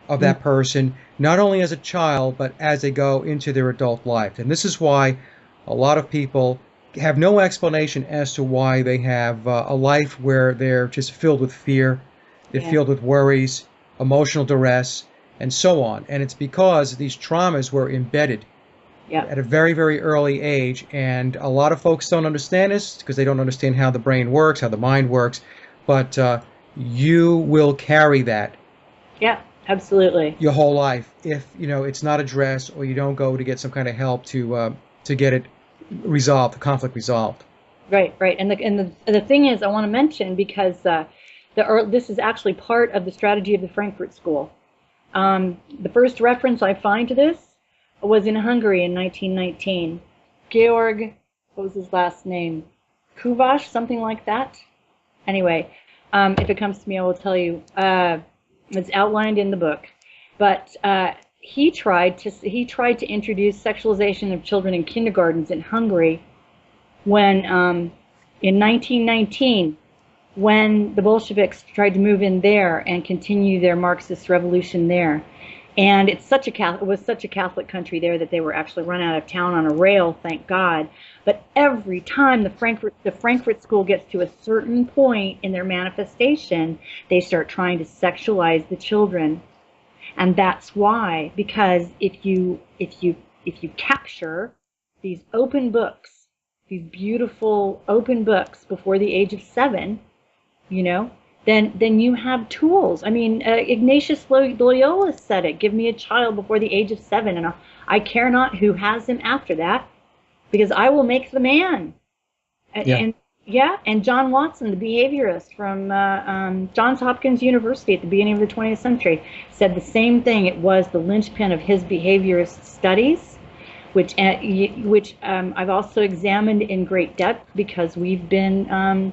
of that person, not only as a child, but as they go into their adult life. And this is why a lot of people have no explanation as to why they have a life where they're just filled with fear, they're filled with worries, emotional duress, and so on. And it's because these traumas were embedded at a very, very early age. And a lot of folks don't understand this because they don't understand how the brain works, how the mind works. But you will carry that. Yeah, absolutely. Your whole life if, it's not addressed, or you don't go to get some kind of help to get it resolved, the conflict resolved. Right. And the thing is, I want to mention, because this is actually part of the strategy of the Frankfurt School. The first reference I find to this was in Hungary in 1919. Georg, what was his last name? Kuvash, something like that. Anyway, if it comes to me, I will tell you. It's outlined in the book. But he tried to introduce sexualization of children in kindergartens in Hungary when, in 1919, when the Bolsheviks tried to move in there and continue their Marxist revolution there. And it was such a Catholic country there that they were actually run out of town on a rail, thank God. But every time the Frankfurt School gets to a certain point in their manifestation, they start trying to sexualize the children. And that's why, because if you capture these open books, these beautiful open books before the age of 7, then you have tools. I mean, Ignatius Loyola said it, give me a child before the age of 7, and I care not who has him after that, because I will make the man. And John Watson, the behaviorist from Johns Hopkins University at the beginning of the 20th century, said the same thing. It was the linchpin of his behaviorist studies, which I've also examined in great depth, because we've been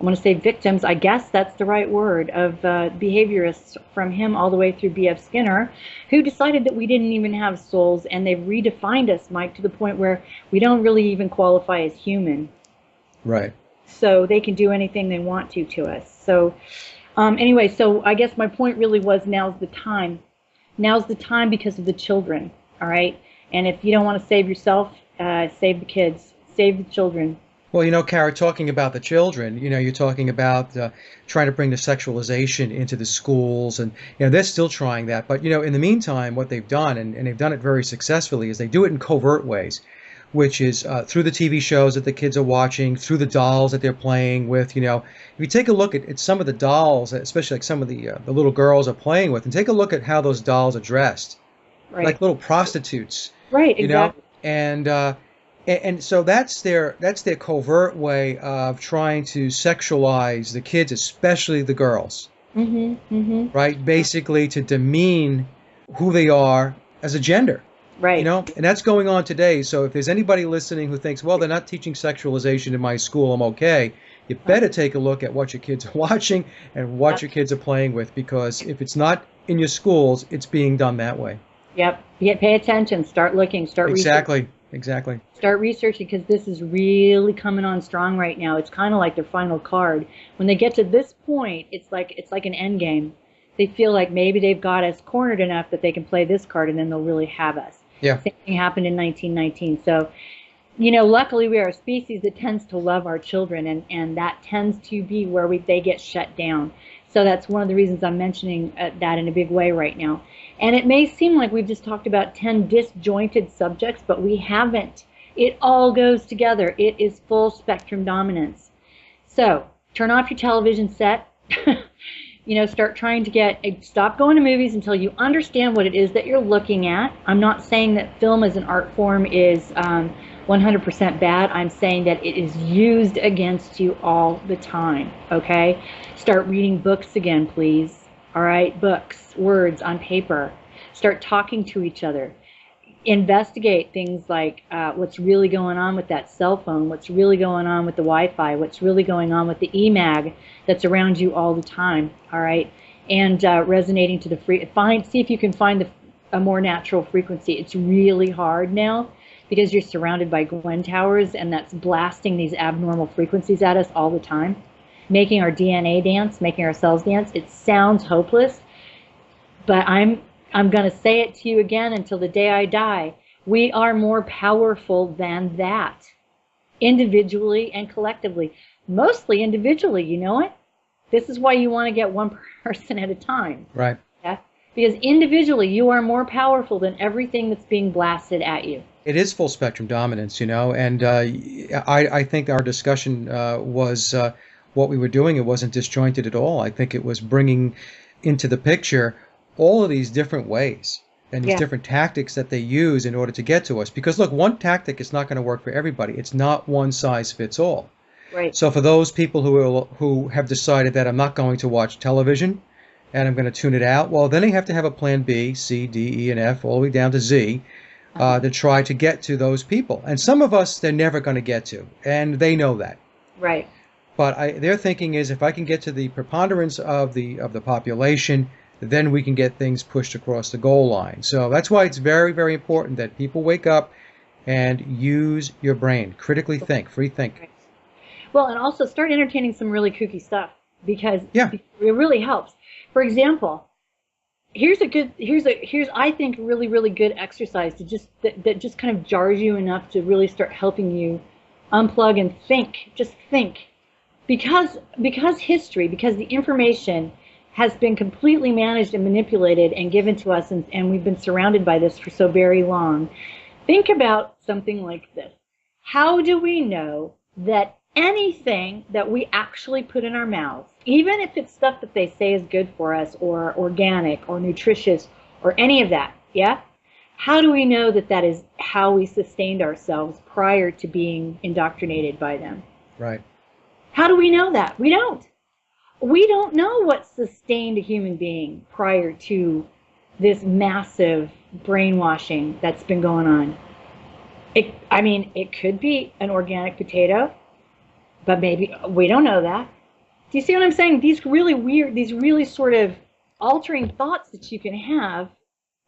I want to say victims, I guess that's the right word, of behaviorists from him all the way through B.F. Skinner, who decided that we didn't even have souls, and they've redefined us, Mike, to the point where we don't really even qualify as human. Right. So they can do anything they want to us. So anyway, so I guess my point really was, now's the time. Now's the time because of the children, all right? And if you don't want to save yourself, save the kids, save the children. Well, Cara, talking about the children, you're talking about trying to bring the sexualization into the schools, and they're still trying that. But in the meantime, what they've done, and they've done it very successfully, is they do it in covert ways, which is through the TV shows that the kids are watching, through the dolls that they're playing with. If you take a look at some of the dolls, especially like some of the little girls are playing with, and take a look at how those dolls are dressed, Right. like little prostitutes, Right. you know, Exactly. and so that's their covert way of trying to sexualize the kids, especially the girls, Mhm. Mhm. right? Basically to demean who they are as a gender, Right. and that's going on today. So if there's anybody listening who thinks, well, they're not teaching sexualization in my school, I'm okay, you better take a look at what your kids are watching and what Yep. your kids are playing with, because if it's not in your schools, it's being done that way. Yep. Yeah, pay attention. Start looking. Start researching. Exactly, exactly. Start researching because this is really coming on strong right now. It's kind of like their final card. When they get to this point, it's like an end game. They feel like maybe they've got us cornered enough that they can play this card and then they'll really have us. Yeah. Same thing happened in 1919. So, luckily we are a species that tends to love our children, and that tends to be where they get shut down. So that's one of the reasons I'm mentioning that in a big way right now. And it may seem like we've just talked about 10 disjointed subjects, but we haven't. It all goes together. It is full spectrum dominance. So turn off your television set. Start trying to stop going to movies until you understand what it is that you're looking at. I'm not saying that film as an art form is 100% bad. I'm saying that it is used against you all the time, okay? Start reading books again, please. All right, books, words on paper. Start talking to each other. Investigate things like what's really going on with that cell phone, what's really going on with the Wi-Fi, what's really going on with the EMAG that's around you all the time, all right? And resonating to see if you can find a more natural frequency. It's really hard now because you're surrounded by Gwen towers, and that's blasting these abnormal frequencies at us all the time, making our DNA dance, making our cells dance. It sounds hopeless, but I'm going to say it to you again until the day I die. We are more powerful than that, individually and collectively. Mostly individually, you know it? This is why you want to get one person at a time. Right. Yeah? Because individually, you are more powerful than everything that's being blasted at you. It is full spectrum dominance, and I think our discussion was what we were doing. It wasn't disjointed at all. I think it was bringing into the picture all of these different ways and these Yeah. different tactics that they use in order to get to us. Because look, one tactic is not going to work for everybody. It's not one size fits all. Right. So for those people who have decided that I'm not going to watch television and I'm going to tune it out, well, then they have to have a plan B, C, D, E, and F, all the way down to Z, to try to get to those people. And some of us, they're never going to get to, and they know that. Right. But their thinking is, if I can get to the preponderance of the population, then we can get things pushed across the goal line. So that's why it's very, very important that people wake up and use your brain, critically think, free think. Right. Well, and also start entertaining some really kooky stuff because Yeah. it really helps. For example, here's I think really, really good exercise that just kind of jars you enough to really start helping you unplug and think. Just think. Because history, because the information has been completely managed and manipulated and given to us, and we've been surrounded by this for so very long. Think about something like this. How do we know that anything that we actually put in our mouths, even if it's stuff that they say is good for us or organic or nutritious or any of that, yeah? How do we know that that is how we sustained ourselves prior to being indoctrinated by them? Right. How do we know that? We don't. We don't know what sustained a human being prior to this massive brainwashing that's been going on. It could be an organic potato, but maybe we don't know that. Do you see what I'm saying? These really weird, these really sort of altering thoughts that you can have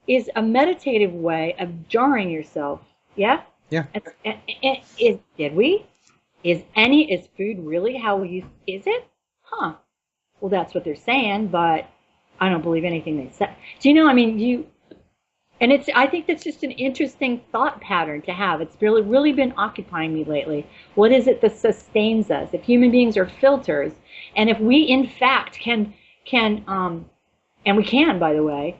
is a meditative way of jarring yourself. Yeah? Yeah. Is food really how we use, is it? Huh. Well, that's what they're saying, but I don't believe anything they say. Do you know, And I think that's just an interesting thought pattern to have. It's really been occupying me lately. What is it that sustains us? If human beings are filters, and if we in fact and we can, by the way,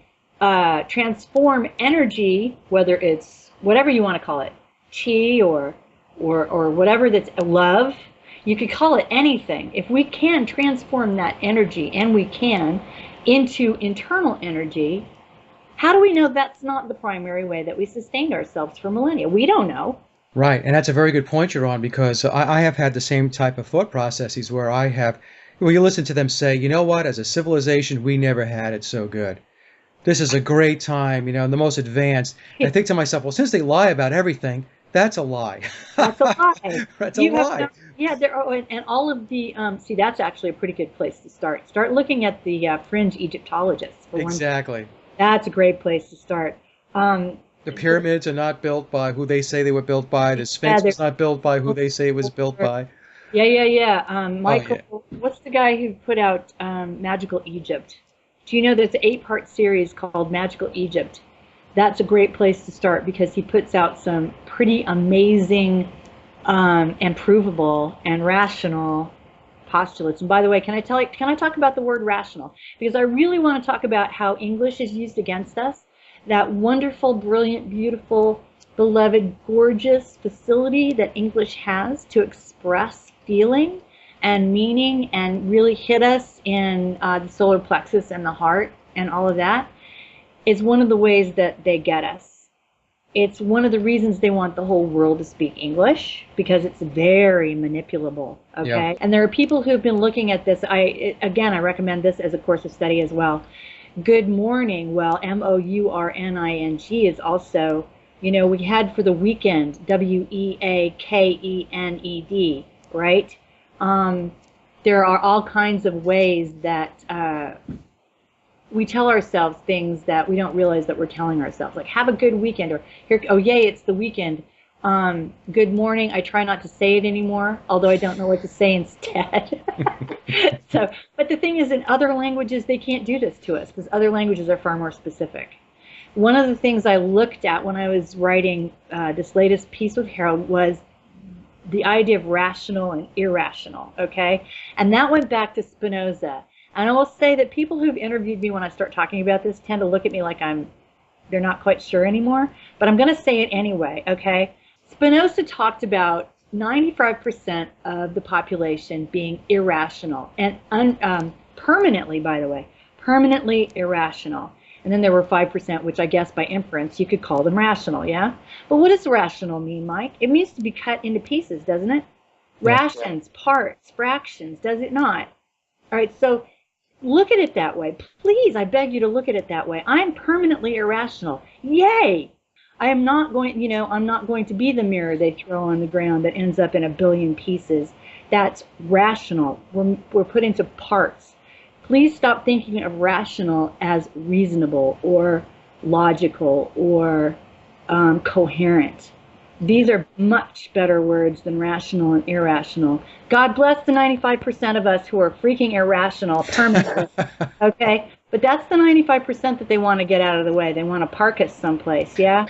transform energy, whether it's whatever you want to call it, chi or whatever, that's love, you could call it anything. If we can transform that energy, and we can, into internal energy, how do we know that's not the primary way that we sustained ourselves for millennia? We don't know. Right, and that's a very good point you're on, because I have had the same type of thought processes where you listen to them say, you know what, as a civilization, we never had it so good. This is a great time, the most advanced. And I think to myself, well, since they lie about everything, that's a lie. That's a lie. That's a lie. Yeah, and all of the, see, that's actually a pretty good place to start. Start looking at the fringe Egyptologists. Exactly. That's a great place to start. The pyramids are not built by who they say they were built by. The Sphinx was not built by who they say it was built by. Yeah. Michael, what's the guy who put out Magical Egypt? Do you know there's an 8-part series called Magical Egypt? That's a great place to start, because he puts out some pretty amazing and provable and rational postulates. And by the way, can I talk about the word rational? Because I really want to talk about how English is used against us. That wonderful, brilliant, beautiful, beloved, gorgeous facility that English has to express feeling and meaning and really hit us in the solar plexus and the heart and all of that, is one of the ways that they get us. It's one of the reasons they want the whole world to speak English, because it's very manipulable, okay? Yeah. And there are people who've been looking at this. I recommend this as a course of study as well. Good morning, well, MOURNING is also, we had for the weekend, WEAKENED, right? There are all kinds of ways that we tell ourselves things that we don't realize that we're telling ourselves, like have a good weekend, or here, oh yay, it's the weekend. Good morning. I try not to say it anymore, although I don't know what to say instead. But the thing is, in other languages, they can't do this to us, because other languages are far more specific. One of the things I looked at when I was writing this latest piece with Harold was the idea of rational and irrational, okay? And that went back to Spinoza. And I will say that people who've interviewed me when I start talking about this tend to look at me like they're not quite sure anymore, but I'm going to say it anyway, okay? Spinoza talked about 95% of the population being irrational, and permanently, by the way, permanently irrational. And then there were 5%, which I guess by inference you could call them rational, yeah? But what does rational mean, Mike? It means to be cut into pieces, doesn't it? Rations, parts, fractions, does it not? All right, so look at it that way. Please, I beg you to look at it that way. I'm permanently irrational. Yay! I'm not going to be the mirror they throw on the ground that ends up in a billion pieces. That's rational. We're put into parts. Please stop thinking of rational as reasonable or logical or coherent. These are much better words than rational and irrational. God bless the 95% of us who are freaking irrational permanently, okay? But that's the 95% that they want to get out of the way. They want to park us someplace, yeah?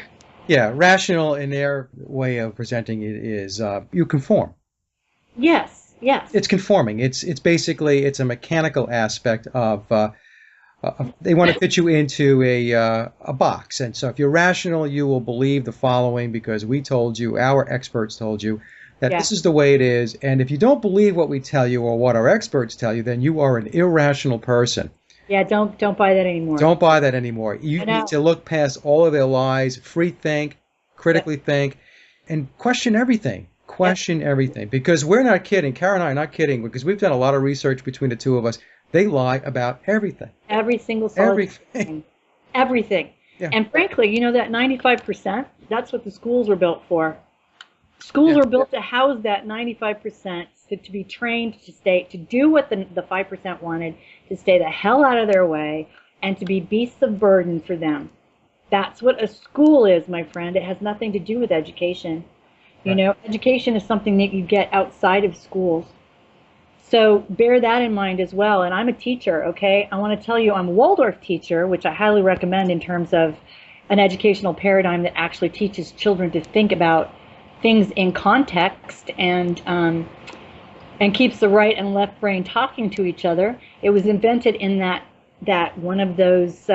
Yeah, rational in their way of presenting it is you conform. Yes. It's conforming. It's basically, it's a mechanical aspect of they want to fit you into a box. And so if you're rational, you will believe the following because we told you, our experts told you, that this is the way it is. And if you don't believe what we tell you or what our experts tell you, then you are an irrational person. Yeah, don't buy that anymore. Don't buy that anymore. You need to look past all of their lies, free think, critically think, and question everything. Question everything. Because we're not kidding. Cara and I are not kidding, because we've done a lot of research between the two of us. They lie about everything. Every single solid thing. Everything. Yeah. And frankly, that 95%, that's what the schools were built for. Schools are built to house that 95%, to be trained to do what the 5% wanted, to stay the hell out of their way, and to be beasts of burden for them. That's what a school is, my friend. It has nothing to do with education. Right. Education is something that you get outside of schools. So bear that in mind as well. And I'm a teacher, okay? I want to tell you I'm a Waldorf teacher, which I highly recommend in terms of an educational paradigm that actually teaches children to think about things in context and keeps the right and left brain talking to each other. It was invented in that one of those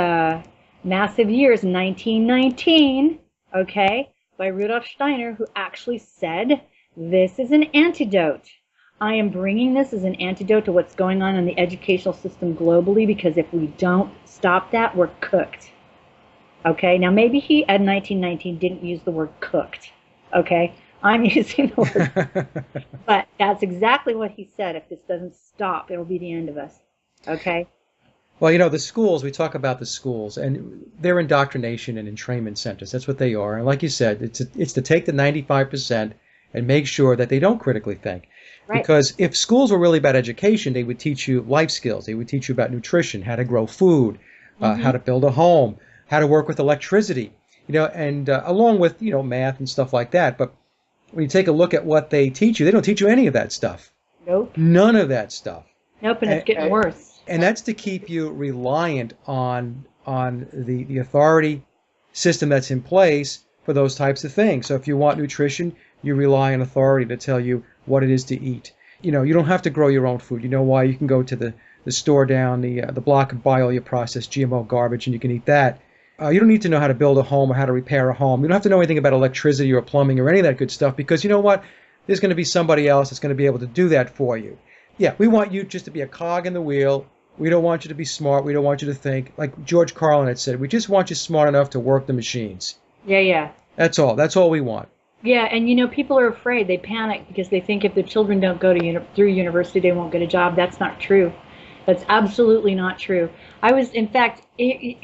massive years, 1919, okay, by Rudolf Steiner, who actually said, this is an antidote. I am bringing this as an antidote to what's going on in the educational system globally, because if we don't stop that, we're cooked. Okay, now maybe he at 1919 didn't use the word cooked. Okay, I'm using the word, but that's exactly what he said. If this doesn't stop, it'll be the end of us. Okay. Well, the schools, we talk about the schools, and they're indoctrination and entrainment centers. That's what they are. And like you said, it's to take the 95% and make sure that they don't critically think. Right. Because if schools were really about education, they would teach you life skills. They would teach you about nutrition, how to grow food, how to build a home, how to work with electricity, and along with, math and stuff like that. But when you take a look at what they teach you, they don't teach you any of that stuff. Nope. None of that stuff. Nope, and it's getting worse. And that's to keep you reliant on the authority system that's in place for those types of things. So if you want nutrition, you rely on authority to tell you what it is to eat. You don't have to grow your own food. You know why? You can go to the store down the block and buy all your processed GMO garbage, and you can eat that. You don't need to know how to build a home or how to repair a home. You don't have to know anything about electricity or plumbing or any of that good stuff, because you know what? There's going to be somebody else that's going to be able to do that for you. Yeah, we want you just to be a cog in the wheel. We don't want you to be smart. We don't want you to think. Like George Carlin had said, we just want you smart enough to work the machines. Yeah. That's all. That's all we want. Yeah, and people are afraid. They panic because they think if the children don't go to through university, they won't get a job. That's not true. That's absolutely not true. I was, in fact, okay,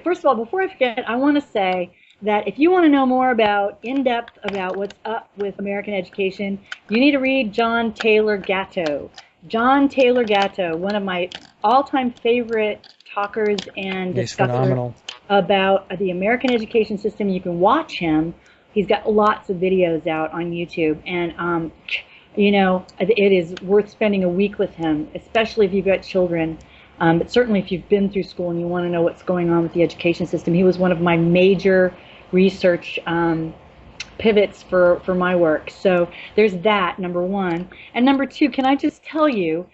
first of all, before I forget, I want to say that if you want to know more in depth about what's up with American education, you need to read John Taylor Gatto. John Taylor Gatto, one of my all-time favorite talkers and discussers about the American education system. You can watch him. He's got lots of videos out on YouTube, and it is worth spending a week with him, especially if you've got children. But certainly if you've been through school and you want to know what's going on with the education system. He was one of my major research pivots for my work. So there's that, number one. And number two, can I just tell you,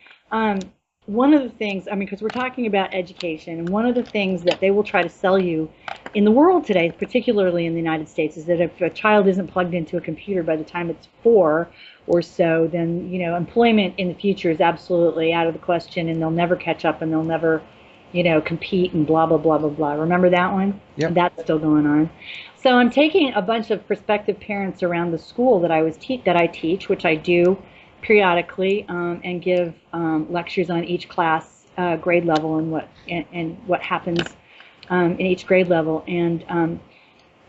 one of the things, because we're talking about education, and one of the things that they will try to sell you in the world today, particularly in the United States, is that if a child isn't plugged into a computer by the time it's 4 or so, then, employment in the future is absolutely out of the question, and they'll never catch up, and they'll never, compete, and blah, blah, blah, blah, blah. Remember that one? Yep. That's still going on. So I'm taking a bunch of prospective parents around the school that I teach, which I do periodically, and give lectures on each class grade level and what happens in each grade level. And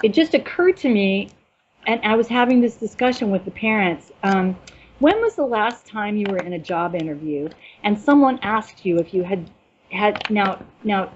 it just occurred to me, and I was having this discussion with the parents, when was the last time you were in a job interview and someone asked you if you had now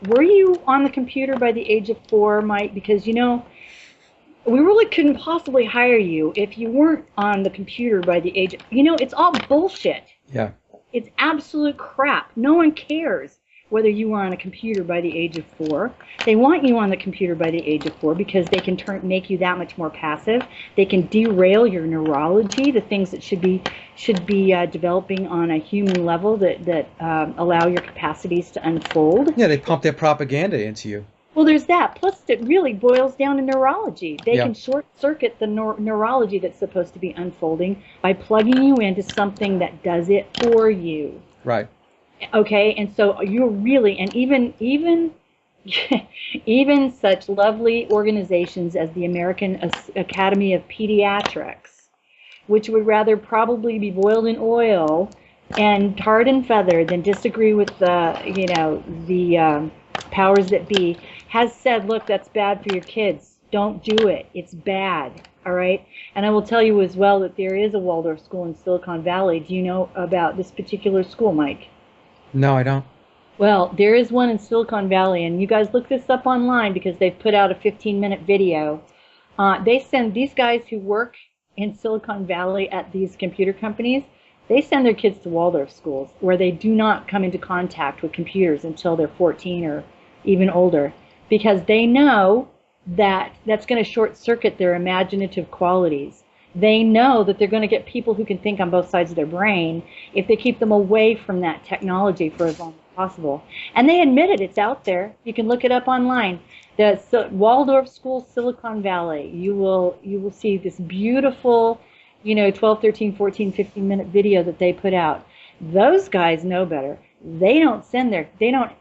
were you on the computer by the age of 4, Mike? Because we really couldn't possibly hire you if you weren't on the computer by the age of, it's all bullshit. Yeah. It's absolute crap. No one cares whether you were on a computer by the age of 4. They want you on the computer by the age of 4 because they can make you that much more passive. They can derail your neurology, the things that should be developing on a human level that allow your capacities to unfold. Yeah, they pump their propaganda into you. Well, there's that. Plus, it really boils down to neurology. They can short-circuit the neurology that's supposed to be unfolding by plugging you into something that does it for you. Right. Okay, and so you're really, and even even such lovely organizations as the American Academy of Pediatrics, which would rather probably be boiled in oil and tarred and feathered than disagree with the powers that be, has said, look, that's bad for your kids. Don't do it. It's bad. All right. And I will tell you as well that there is a Waldorf school in Silicon Valley. Do you know about this particular school, Mike? No, I don't. Well, there is one in Silicon Valley, and you guys look this up online because they've put out a 15-minute video. They send these guys who work in Silicon Valley at these computer companies, they send their kids to Waldorf schools where they do not come into contact with computers until they're 14 or even older. because they know that that's going to short circuit their imaginative qualities. They know that they're going to get people who can think on both sides of their brain if they keep them away from that technology for as long as possible. And they admit it. It's out there. You can look it up online. The Waldorf School, Silicon Valley. You will see this beautiful, 12, 13, 14, 15-minute video that they put out. Those guys know better. They don't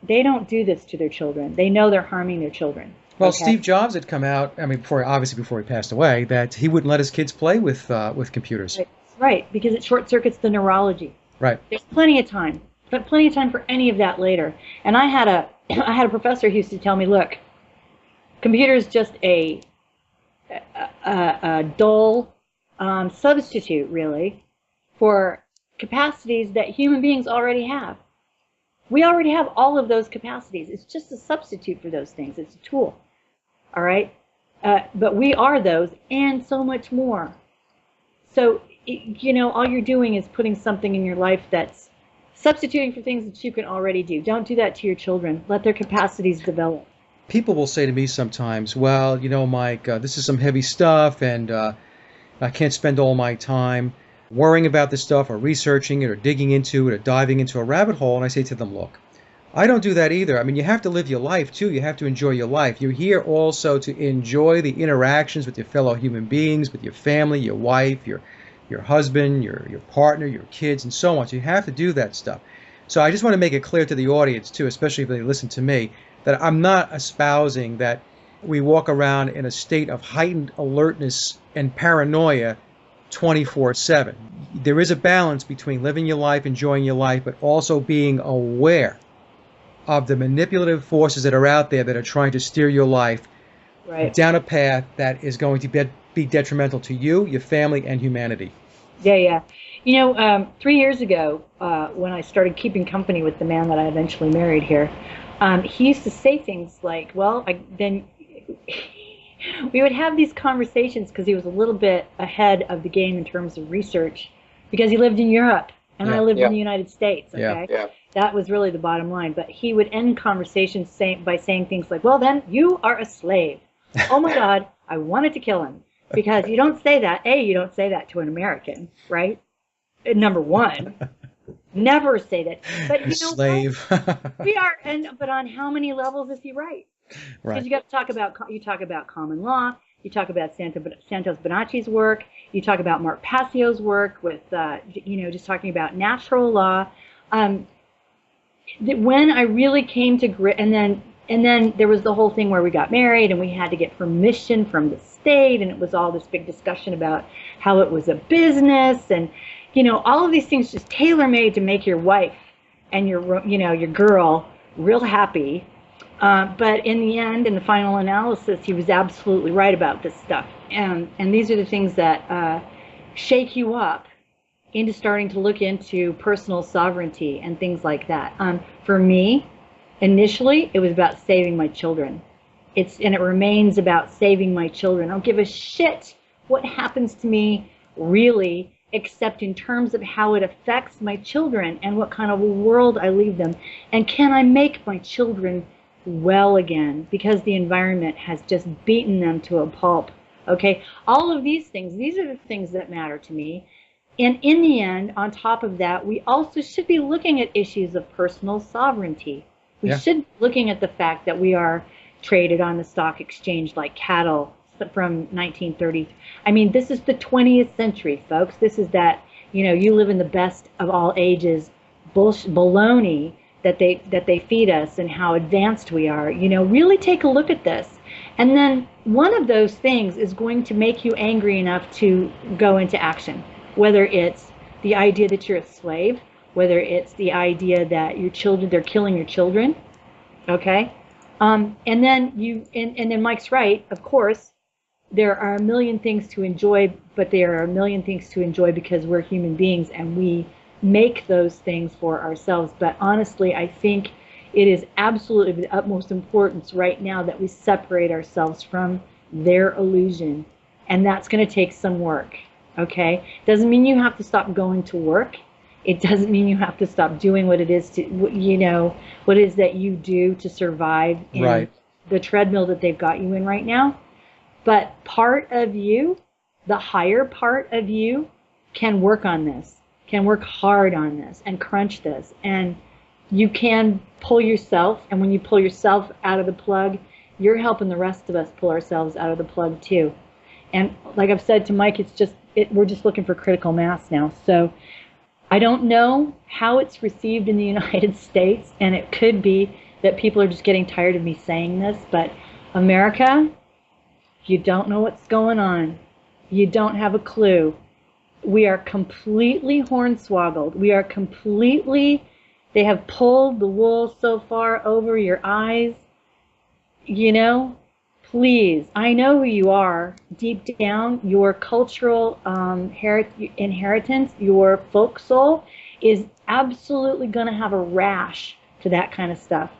they don't do this to their children. They know they're harming their children. Well, Okay? Steve Jobs had come out, I mean, before he passed away, that he wouldn't let his kids play with computers. Right, because it short circuits the neurology. Right. There's plenty of time, but plenty of time for any of that later. And I had a professor who used to tell me, look, computer's just a dull substitute, really, for capacities that human beings already have. We already have all of those capacities. It's just a substitute for those things. It's a tool. All right? But we are those and so much more. So, all you're doing is putting something in your life that's substituting for things that you can already do. Don't do that to your children. Let their capacities develop. People will say to me sometimes, well, Mike, this is some heavy stuff, and I can't spend all my time worrying about this stuff or researching it or digging into it or diving into a rabbit hole. And I say to them, look, I don't do that either. I mean, you have to live your life too. You have to enjoy your life. You're here also to enjoy the interactions with your fellow human beings, with your family, your wife, your husband, your partner, your kids, and so on. So you have to do that stuff. So I just want to make it clear to the audience too, especially if they listen to me, that I'm not espousing that we walk around in a state of heightened alertness and paranoia 24/7. There is a balance between living your life, enjoying your life, but also being aware of the manipulative forces that are out there that are trying to steer your life down a path that is going to be detrimental to you, your family, and humanity. Yeah. 3 years ago, when I started keeping company with the man that I eventually married here, he used to say things like, we would have these conversations because he was a little bit ahead of the game in terms of research because he lived in Europe and I lived in the United States. Okay, that was really the bottom line. But he would end conversations by saying things like, "Well, then you are a slave." Oh my God, I wanted to kill him because you don't say that. You don't say that to an American, right? Number one. Never say that. But you know slave. What? We are, but on how many levels is he right? Because you got to talk about common law. You talk about Santos Bonacci's work. You talk about Mark Passio's work with just talking about natural law. When I really came to grit, and then there was the whole thing where we got married and we had to get permission from the state, and it was all this big discussion about how it was a business, and all of these things just tailor-made to make your wife and your girl real happy. But in the end, in the final analysis, he was absolutely right about this stuff. And these are the things that shake you up into starting to look into personal sovereignty and things like that. For me, initially, it was about saving my children. And it remains about saving my children. I don't give a shit what happens to me, really, except in terms of how it affects my children and what kind of a world I leave them. And can I make my children well again, because the environment has just beaten them to a pulp. Okay, all of these things, these are the things that matter to me. And in the end, on top of that, we also should be looking at issues of personal sovereignty. We should be looking at the fact that we are traded on the stock exchange like cattle from 1930. I mean, this is the 20th century, folks. This is that, you live in the best of all ages baloney that they feed us and how advanced we are. Really take a look at this. And then one of those things is going to make you angry enough to go into action, whether it's the idea that you're a slave, whether it's the idea that they're killing your children. Okay. And then Mike's right, of course, there are a million things to enjoy, but there are a million things to enjoy because we're human beings and we make those things for ourselves. But honestly, I think it is absolutely of the utmost importance right now that we separate ourselves from their illusion. And that's going to take some work. Okay? Doesn't mean you have to stop going to work. It doesn't mean you have to stop doing what it is that you do to survive in the treadmill that they've got you in right now. But part of you, the higher part of you, can work on this, can work hard on this and crunch this. And you can pull yourself, and when you pull yourself out of the plug, you're helping the rest of us pull ourselves out of the plug too. And like I've said to Mike, we're just looking for critical mass now. So I don't know how it's received in the United States, and it could be that people are just getting tired of me saying this, but America, you don't know what's going on. You don't have a clue. We are completely hornswoggled. We are completely, they have pulled the wool so far over your eyes. You know, please, I know who you are. Deep down, your cultural inheritance, your folk soul is absolutely going to have a rash to that kind of stuff.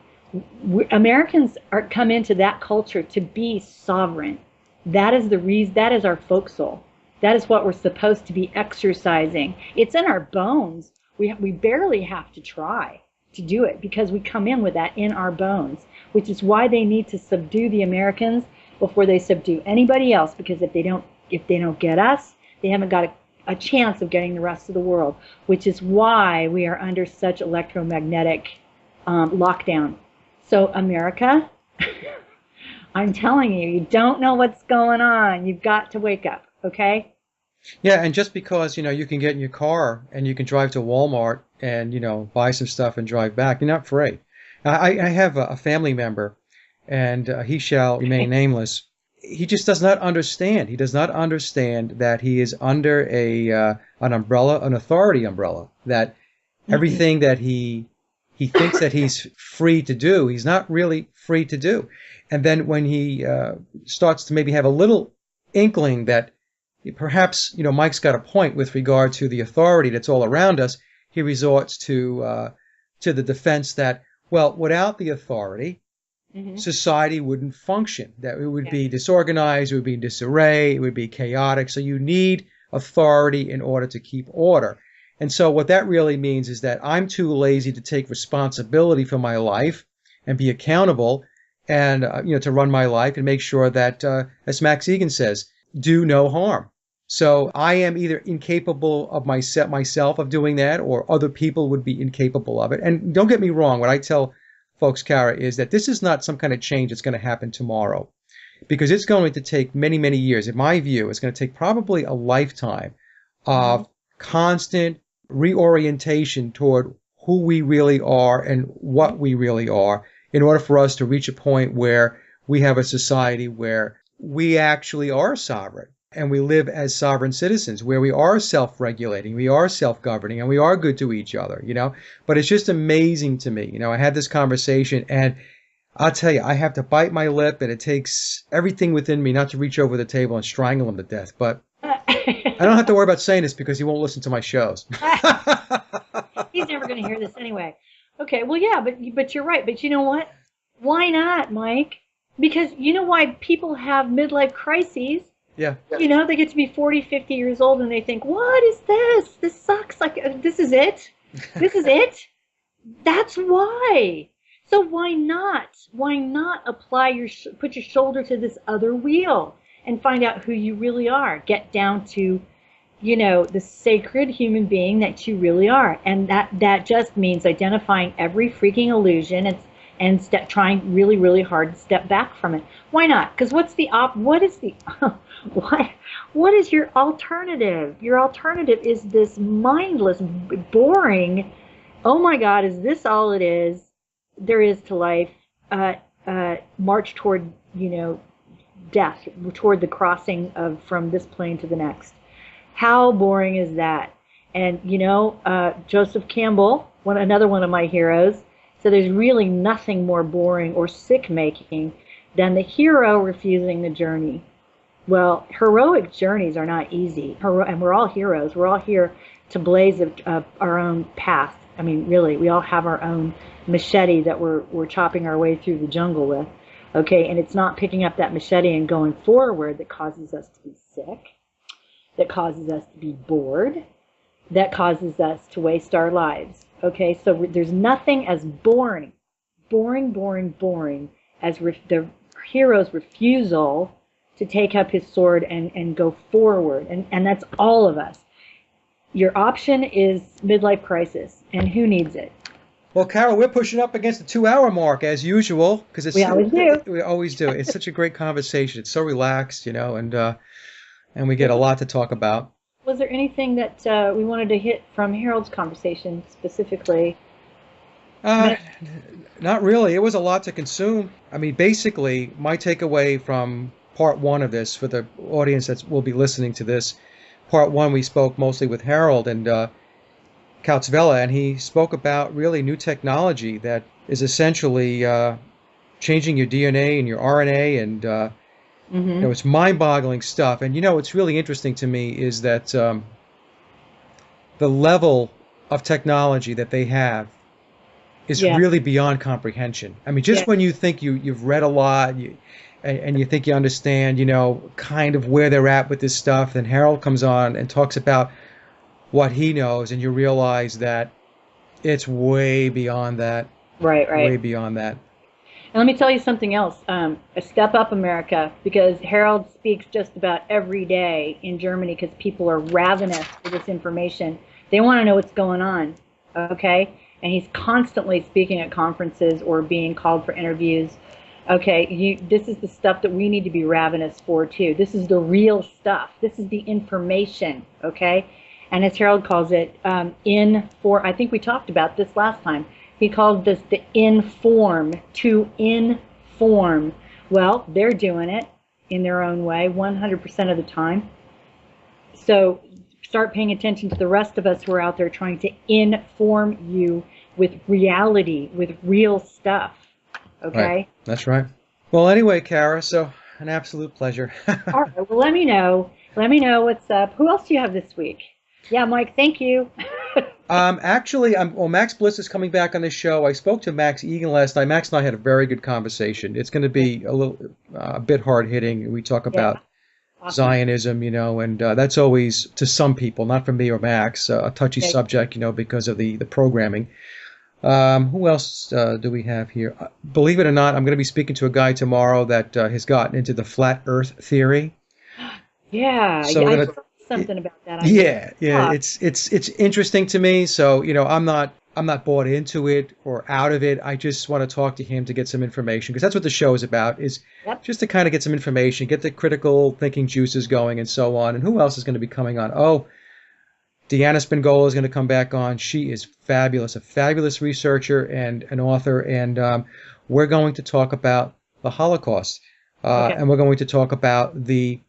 Americans come into that culture to be sovereign. That is the reason. That is our folk soul. That is what we're supposed to be exercising. It's in our bones. We barely have to try to do it because we come in with that in our bones, which is why they need to subdue the Americans before they subdue anybody else. Because if they don't get us, they haven't got a chance of getting the rest of the world. Which is why we are under such electromagnetic lockdown. So America, I'm telling you, you don't know what's going on. You've got to wake up, okay? Yeah, and just because, you can get in your car and you can drive to Walmart and, buy some stuff and drive back, you're not free. I have a family member, and he shall remain nameless. He just does not understand. He does not understand that he is under an umbrella, an authority umbrella, that everything that he thinks that he's free to do, he's not really free to do. And then when he starts to maybe have a little inkling that perhaps, Mike's got a point with regard to the authority that's all around us, he resorts to the defense that, well, without the authority, society wouldn't function, that it would be disorganized, it would be in disarray, it would be chaotic. So you need authority in order to keep order. And so what that really means is that I'm too lazy to take responsibility for my life and be accountable and, to run my life and make sure that, as Max Egan says, do no harm. So I am either incapable of myself of doing that, or other people would be incapable of it. And don't get me wrong, what I tell folks, Cara, is that this is not some kind of change that's going to happen tomorrow, because it's going to take many, many years. In my view, it's going to take probably a lifetime of constant reorientation toward who we really are and what we really are in order for us to reach a point where we have a society where we actually are sovereign and we live as sovereign citizens, where we are self-regulating, we are self-governing, and we are good to each other, But it's just amazing to me. I had this conversation, and I'll tell you, I have to bite my lip, and it takes everything within me not to reach over the table and strangle him to death. But I don't have to worry about saying this because he won't listen to my shows. He's never going to hear this anyway. Okay, well, yeah, but you're right. But you know what? Why not, Mike? Because you know why people have midlife crises? Yeah. They get to be 40, 50 years old and they think, what is this? This sucks. Like, this is it? This is it? That's why. So why not? Why not put your shoulder to this other wheel and find out who you really are? Get down to, the sacred human being that you really are. And that just means identifying every freaking illusion and trying really, really hard to step back from it. Why not? Because what is your alternative? Your alternative is this mindless, boring, oh my God, is this all it is? There is to life. March toward, death, toward the crossing from this plane to the next. How boring is that? And, Joseph Campbell, another one of my heroes, so there's really nothing more boring or sick-making than the hero refusing the journey. Well, heroic journeys are not easy, and we're all heroes. We're all here to blaze our own path. I mean, really, we all have our own machete that we're chopping our way through the jungle with. Okay, and it's not picking up that machete and going forward that causes us to be sick, that causes us to be bored, that causes us to waste our lives. Okay, so there's nothing as boring as the hero's refusal to take up his sword and go forward. And that's all of us. Your option is midlife crisis, and who needs it? Well, Cara, we're pushing up against the 2-hour mark as usual because We always do. We always do. It's such a great conversation. It's so relaxed, and we get a lot to talk about. Was there anything that we wanted to hit from Harold's conversation specifically? Not really. It was a lot to consume. I mean, basically, my takeaway from part one of this for the audience that will be listening to this, part one, we spoke mostly with Harold and Kautzvella, and he spoke about really new technology that is essentially changing your DNA and your RNA, and it's mind-boggling stuff. And what's really interesting to me is that the level of technology that they have is really beyond comprehension. I mean, just when you think you've read a lot and you think you understand, kind of where they're at with this stuff, then Harold comes on and talks about what he knows, and you realize that it's way beyond that. Right. Way beyond that. And let me tell you something else. Step up, America, because Harold speaks just about every day in Germany because people are ravenous for this information. They want to know what's going on, okay? And he's constantly speaking at conferences or being called for interviews. Okay, this is the stuff that we need to be ravenous for, too. This is the real stuff. This is the information, okay? And as Harold calls it, I think we talked about this last time. He called this the to inform. Well, they're doing it in their own way 100% of the time. So start paying attention to the rest of us who are out there trying to inform you with reality, with real stuff. Okay? Right. That's right. Well, anyway, Cara, so an absolute pleasure. All right. Well, let me know. Let me know what's up. Who else do you have this week? Yeah, Mike, thank you. Actually, Max Bliss is coming back on the show. I spoke to Max Egan last night. Max and I had a very good conversation. It's going to be a bit hard-hitting. We talk about Zionism, and that's always, to some people, not for me or Max, a touchy subject, because of the programming. Who else do we have here? Believe it or not, I'm going to be speaking to a guy tomorrow that has gotten into the flat Earth theory. Yeah, so I heard something about that. It's interesting to me. So I'm not bought into it or out of it. I just want to talk to him to get some information, because that's what the show is about, is just to kind of get some information, get the critical thinking juices going and so on. And who else is going to be coming on? Deanna Spingola is going to come back on. She is fabulous, a fabulous researcher and an author, and we're going to talk about the Holocaust, and we're going to talk about the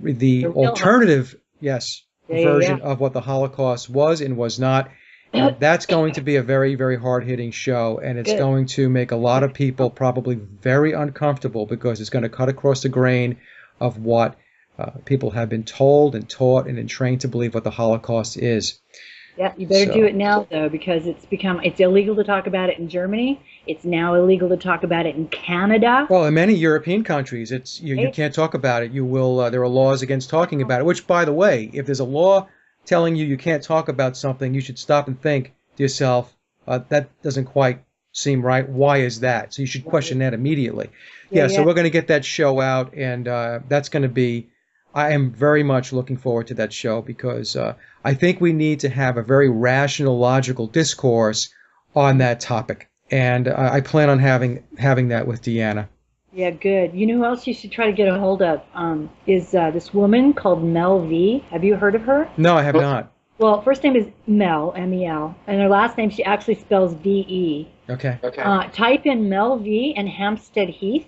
alternative, version of what the Holocaust was and was not. And that's going to be a very, very hard-hitting show, and it's going to make a lot of people probably very uncomfortable, because it's going to cut across the grain of what people have been told and taught and trained to believe what the Holocaust is. Yeah, you better do it now, though, because it's illegal to talk about it in Germany. It's now illegal to talk about it in Canada. Well, in many European countries, you can't talk about it. You will. There are laws against talking about it. Which, by the way, if there's a law telling you can't talk about something, you should stop and think to yourself, that doesn't quite seem right. Why is that? So you should question that immediately. So we're going to get that show out, and that's going to be. I am very much looking forward to that show, because I think we need to have a very rational, logical discourse on that topic. And I plan on having that with Deanna. Yeah, good. You know who else you should try to get a hold of is this woman called Mel V. Have you heard of her? No, I have not. Well, first name is Mel, M-E-L, and her last name she actually spells V-E. Okay. Type in Mel V and Hampstead Heath,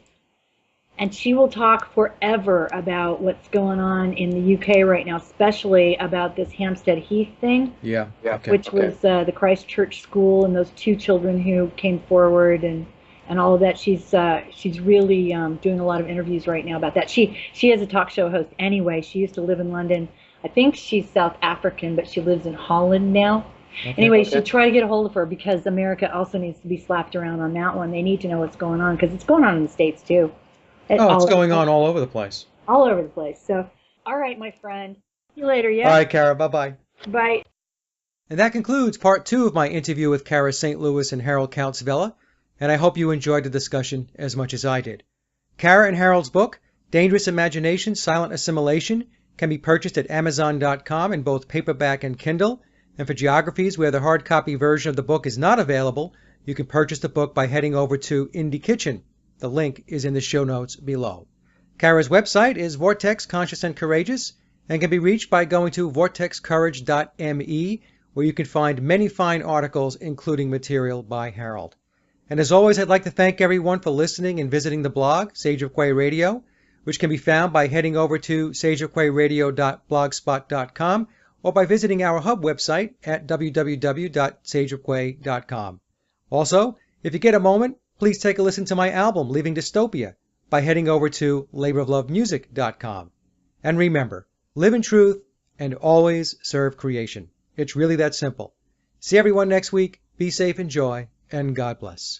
and she will talk forever about what's going on in the UK right now, especially about this Hampstead Heath thing. Yeah. Which was the Christchurch school and those two children who came forward and all of that. She's really doing a lot of interviews right now about that. She is a talk show host anyway. She used to live in London. I think she's South African, but she lives in Holland now. Anyway, you should try to get a hold of her, because America also needs to be slapped around on that one. They need to know what's going on, because it's going on in the States too. It's going on all over the place. All over the place. So, all right, my friend. See you later, yeah? All right, Cara. Bye-bye. Bye. And that concludes part 2 of my interview with Cara St. Louis and Harold Kautzvella. and I hope you enjoyed the discussion as much as I did. Cara and Harold's book, Dangerous Imagination, Silent Assimilation, can be purchased at Amazon.com in both paperback and Kindle. And for geographies where the hard copy version of the book is not available, you can purchase the book by heading over to Indie Kitchen. The link is in the show notes below. Cara's website is Vortex Conscious and Courageous and can be reached by going to vortexcourage.me, where you can find many fine articles, including material by Harold. And as always, I'd like to thank everyone for listening and visiting the blog, Sage of Quay Radio, which can be found by heading over to sageofquayradio.blogspot.com or by visiting our hub website at www.sageofquay.com. Also, if you get a moment, please take a listen to my album, Leaving Dystopia, by heading over to laboroflovemusic.com. And remember, live in truth and always serve creation. It's really that simple. See everyone next week. Be safe, enjoy, and God bless.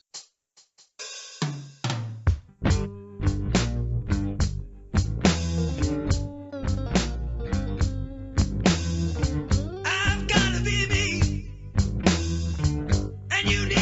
I've gotta be me, and you need